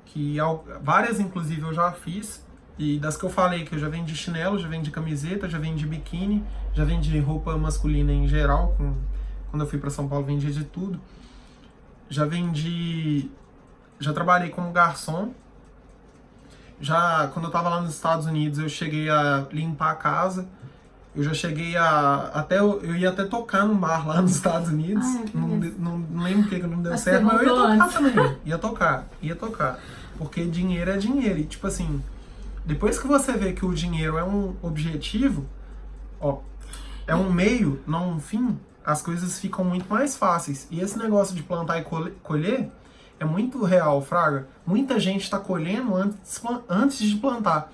que várias inclusive eu já fiz. E das que eu falei, que eu já vendi chinelo, já vendi camiseta, já vendi biquíni, já vendi roupa masculina em geral. Quando eu fui para São Paulo, vendi de tudo. Já trabalhei como garçom. Já, quando eu tava lá nos Estados Unidos, eu cheguei a limpar a casa. Eu já cheguei eu ia até tocar num bar lá nos Estados Unidos. Não lembro porque não deu certo, mas eu ia tocar também. Ia tocar. Porque dinheiro é dinheiro. E tipo assim, depois que você vê que o dinheiro é um objetivo, é um meio, não um fim, as coisas ficam muito mais fáceis. E esse negócio de plantar e colher é muito real, Fraga. Muita gente está colhendo antes de plantar.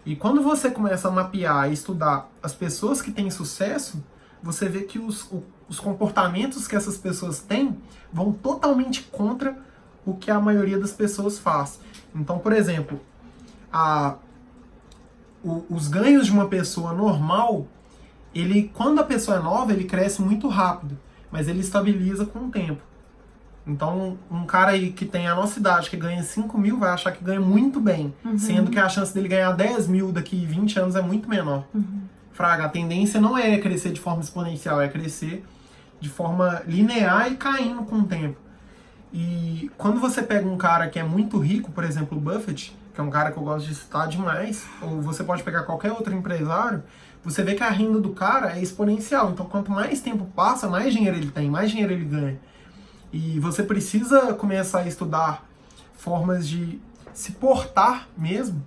E quando você começa a mapear e estudar as pessoas que têm sucesso, você vê que os comportamentos que essas pessoas têm vão totalmente contra o que a maioria das pessoas faz. Então, por exemplo, os ganhos de uma pessoa normal, quando a pessoa é nova, ele cresce muito rápido, mas ele estabiliza com o tempo. Então, um cara aí que tem a nossa idade, que ganha 5 mil, vai achar que ganha muito bem. Sendo que a chance dele ganhar 10 mil daqui 20 anos é muito menor. Fraga, a tendência não é crescer de forma exponencial, é crescer de forma linear e caindo com o tempo. E quando você pega um cara que é muito rico, por exemplo, o Buffett, que é um cara que eu gosto de citar demais, ou você pode pegar qualquer outro empresário, você vê que a renda do cara é exponencial. Então, quanto mais tempo passa, mais dinheiro ele tem, mais dinheiro ele ganha. E você precisa começar a estudar formas de se portar mesmo,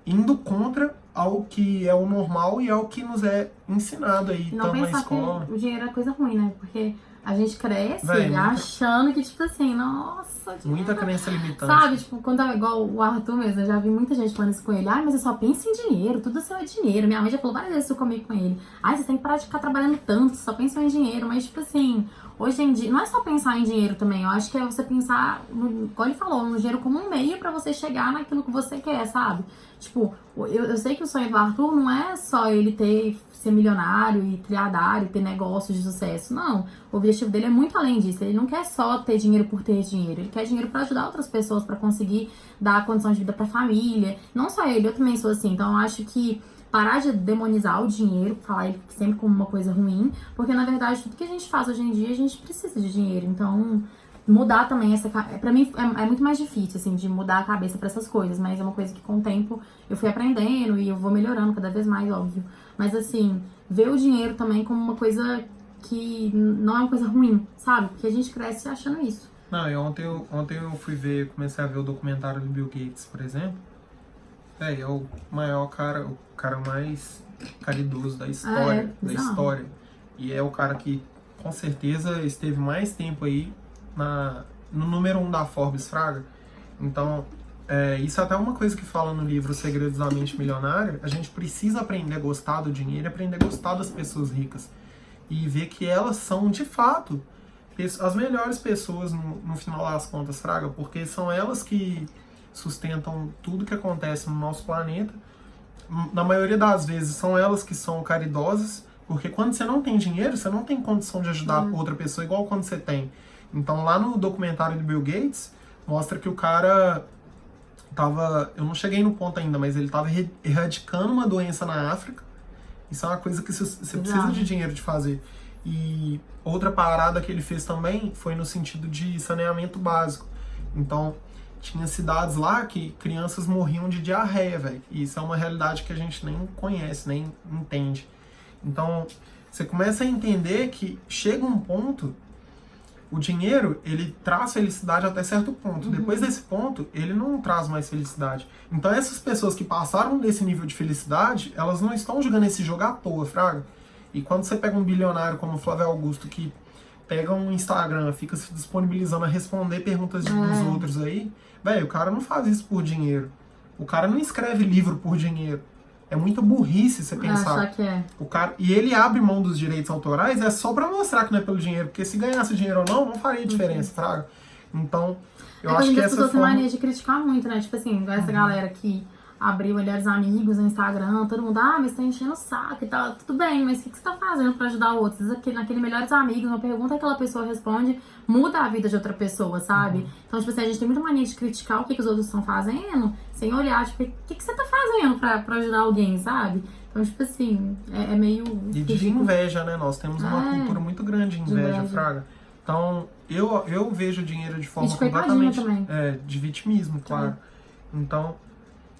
indo contra ao que é o normal e ao que nos é ensinado aí, E não tanto na pensar escola. que o dinheiro é coisa ruim, né? Porque a gente cresce Véi, muita- achando que, tipo assim, nossa, Muita dinheiro. crença limitante. Sabe, tipo, quando é igual o Arthur mesmo, eu já vi muita gente falando isso com ele. Ai, mas eu só penso em dinheiro, tudo seu é dinheiro. Minha mãe já falou várias vezes isso comigo com ele. Ai, você tem que parar de ficar trabalhando tanto, só pensa em dinheiro. Mas, tipo assim, hoje em dia, não é só pensar em dinheiro também. Eu acho que é você pensar, como ele falou, no dinheiro como um meio pra você chegar naquilo que você quer, sabe? Tipo, eu sei que o sonho do Arthur não é só ele ser milionário e trilhardário, ter negócios de sucesso. Não. O objetivo dele é muito além disso. Ele não quer só ter dinheiro por ter dinheiro. Ele quer dinheiro pra ajudar outras pessoas, pra conseguir dar condição de vida pra família. Não só ele, eu também sou assim. Então eu acho que parar de demonizar o dinheiro, falar ele sempre como uma coisa ruim, porque na verdade tudo que a gente faz hoje em dia a gente precisa de dinheiro. Então mudar também pra mim é muito mais difícil assim de mudar a cabeça pra essas coisas, mas é uma coisa que com o tempo eu fui aprendendo e eu vou melhorando cada vez mais, óbvio. Mas assim, ver o dinheiro também como uma coisa que não é uma coisa ruim, sabe? Porque a gente cresce achando isso. Não, e ontem eu comecei a ver o documentário do Bill Gates, por exemplo. É o maior cara, o cara mais caridoso da história, bizarro. E é o cara que com certeza esteve mais tempo aí no número 1 da Forbes, fraga. Então, isso é até uma coisa que fala no livro Segredos da Mente Milionária. A gente precisa aprender a gostar do dinheiro e aprender a gostar das pessoas ricas. E ver que elas são, de fato, as melhores pessoas no final das contas, fraga. Porque são elas que sustentam tudo que acontece no nosso planeta. Na maioria das vezes, são elas que são caridosas. Porque quando você não tem dinheiro, você não tem condição de ajudar outra pessoa igual quando você tem. Então, lá no documentário do Bill Gates, mostra que o cara eu não cheguei no ponto ainda, mas ele estava erradicando uma doença na África. Isso é uma coisa que você precisa de dinheiro de fazer. E outra parada que ele fez também foi no sentido de saneamento básico. Então, tinha cidades lá que crianças morriam de diarreia, velho. E isso é uma realidade que a gente nem conhece, nem entende. Então, você começa a entender que chega um ponto. O dinheiro, ele traz felicidade até certo ponto. Depois desse ponto, ele não traz mais felicidade. Então essas pessoas que passaram desse nível de felicidade, elas não estão jogando esse jogo à toa, fraga. E quando você pega um bilionário como o Flávio Augusto, que pega um Instagram, fica se disponibilizando a responder perguntas dos outros aí, velho, o cara não faz isso por dinheiro. O cara não escreve livro por dinheiro. É muita burrice você pensar. Achar que é. E ele abre mão dos direitos autorais só pra mostrar que não é pelo dinheiro. Porque se ganhasse dinheiro ou não faria diferença, fraga. Então, eu acho que as essa pessoas têm forma... mania de criticar muito, né? Tipo assim, essa galera que abriu Melhores Amigos no Instagram, todo mundo, mas tá enchendo o saco e tal. Tudo bem, mas o que você tá fazendo pra ajudar outros? Naquele Melhores Amigos, uma pergunta que aquela pessoa responde muda a vida de outra pessoa, sabe? Então, tipo assim, a gente tem muita mania de criticar o que os outros estão fazendo, sem olhar, tipo, o que você tá fazendo pra ajudar alguém, sabe? Então, tipo assim, é meio... E de inveja, né? Nós temos uma cultura muito grande de inveja, fraga. Então, eu vejo o dinheiro de forma completamente... também. De vitimismo, claro. Então,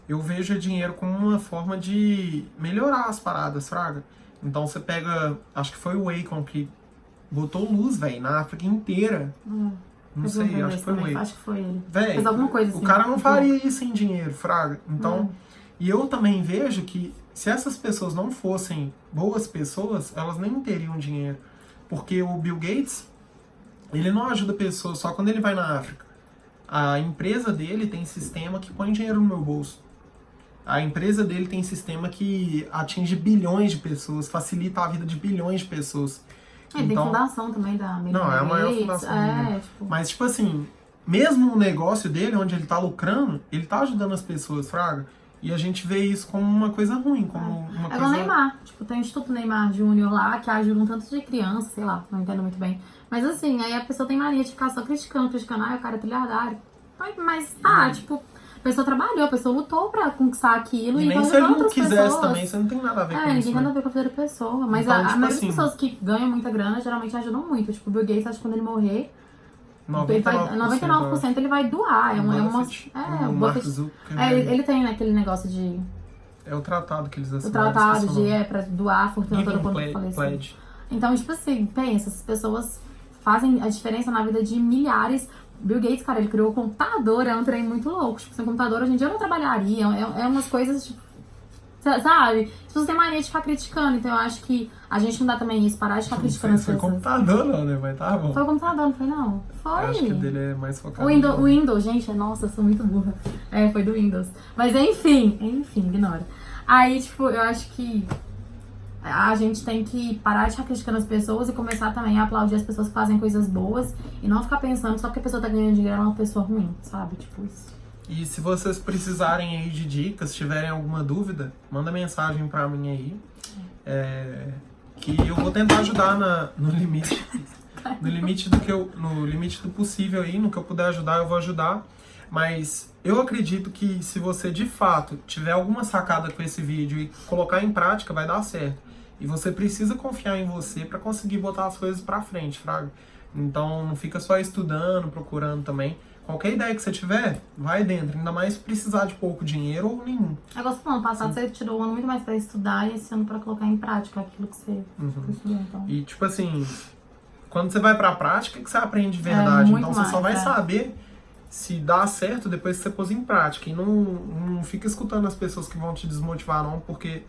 eu vejo o dinheiro como uma forma de melhorar as paradas, fraga. Então, você pega... Acho que foi o Akon que botou luz, velho, na África inteira. Não sei, acho que foi o Akon. Acho que foi ele. Véi, fez alguma coisa assim. O cara não faria isso sem dinheiro, fraga. Então, e eu também vejo que se essas pessoas não fossem boas pessoas, elas nem teriam dinheiro. Porque o Bill Gates, ele não ajuda pessoas só quando ele vai na África. A empresa dele tem sistema que põe dinheiro no meu bolso. A empresa dele tem sistema que atinge bilhões de pessoas, facilita a vida de bilhões de pessoas. Tem fundação também da Melinda Não, é a maior Gates, fundação do mundo. tipo... Mas, tipo assim, mesmo o negócio dele, onde ele tá lucrando, ele tá ajudando as pessoas, fraga. E a gente vê isso como uma coisa ruim, como uma coisa... igual o Neymar. Tipo, tem o Instituto Neymar Júnior lá, que ajuda um tanto de criança, sei lá, não entendo muito bem. Mas assim, aí a pessoa tem mania de ficar só criticando, o cara é trilhardário. Mas tipo... A pessoa trabalhou, a pessoa lutou pra conquistar aquilo e e nem se ele não outras quisesse pessoas. Também, você não tem nada a ver com isso. Ninguém tem nada a ver com a vida da pessoa. Mas então, a tipo maioria assim, das pessoas que ganham muita grana geralmente ajudam muito. Tipo, o Bill Gates, acho que quando ele morrer, 99% ele vai doar. O Mark Zuckerberg. Ele tem aquele negócio de... É o tratado que eles O assinaram. tratado pra doar a fortuna toda quando falecer. Pledge. Então, tipo assim, pensa, essas pessoas fazem a diferença na vida de milhares. Bill Gates, cara, ele criou o computador, é um trem muito louco. Tipo, sem computador hoje em dia eu não trabalharia. É umas coisas, tipo, Sabe? As pessoas têm mania de ficar criticando, então eu acho que a gente não dá também isso, parar de ficar criticando as Foi pessoas. computador não, né? Mas tá bom. Foi o computador, não foi não? Foi. Eu acho que o dele é mais focado. O Windows, gente, nossa, eu sou muito burra. É, foi do Windows. Mas enfim, ignora. Aí, tipo, eu acho que a gente tem que parar de ficar criticando as pessoas e começar também a aplaudir as pessoas que fazem coisas boas e não ficar pensando só porque a pessoa tá ganhando dinheiro ela é uma pessoa ruim, sabe? Tipo isso. E se vocês precisarem aí de dicas, tiverem alguma dúvida, manda mensagem pra mim aí. Que eu vou tentar ajudar no limite. No limite do possível aí, no que eu puder ajudar, eu vou ajudar. Mas eu acredito que se você de fato tiver alguma sacada com esse vídeo e colocar em prática, vai dar certo. E você precisa confiar em você para conseguir botar as coisas para frente, fraga. Então não fica só estudando, procurando também. Qualquer ideia que você tiver, vai dentro. Ainda mais se precisar de pouco dinheiro ou nenhum. Agora, no ano passado, você tirou um ano muito mais pra estudar e esse ano pra colocar em prática aquilo que você estudou. Então. E tipo assim, quando você vai pra prática, que você aprende de verdade. muito Então você só vai mais, saber se dá certo depois que você pôs em prática. E não fica escutando as pessoas que vão te desmotivar, não, porque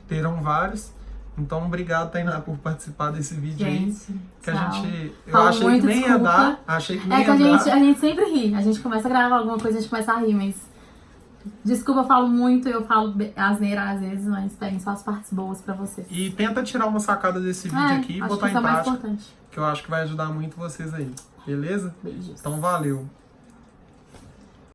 terão vários. Então, obrigado, Tainá, por participar desse vídeo aí. Que tchau. Eu achei que nem ia dar. Achei que nem ia dar. A gente sempre ri. A gente começa a gravar alguma coisa, a gente começa a rir, mas... Desculpa, eu falo muito, eu falo asneira às vezes, mas peguem só as partes boas pra vocês. E tenta tirar uma sacada desse vídeo aqui e botar em prática. Mais importante. Que eu acho que vai ajudar muito vocês aí. Beleza? Beijos. Então, valeu.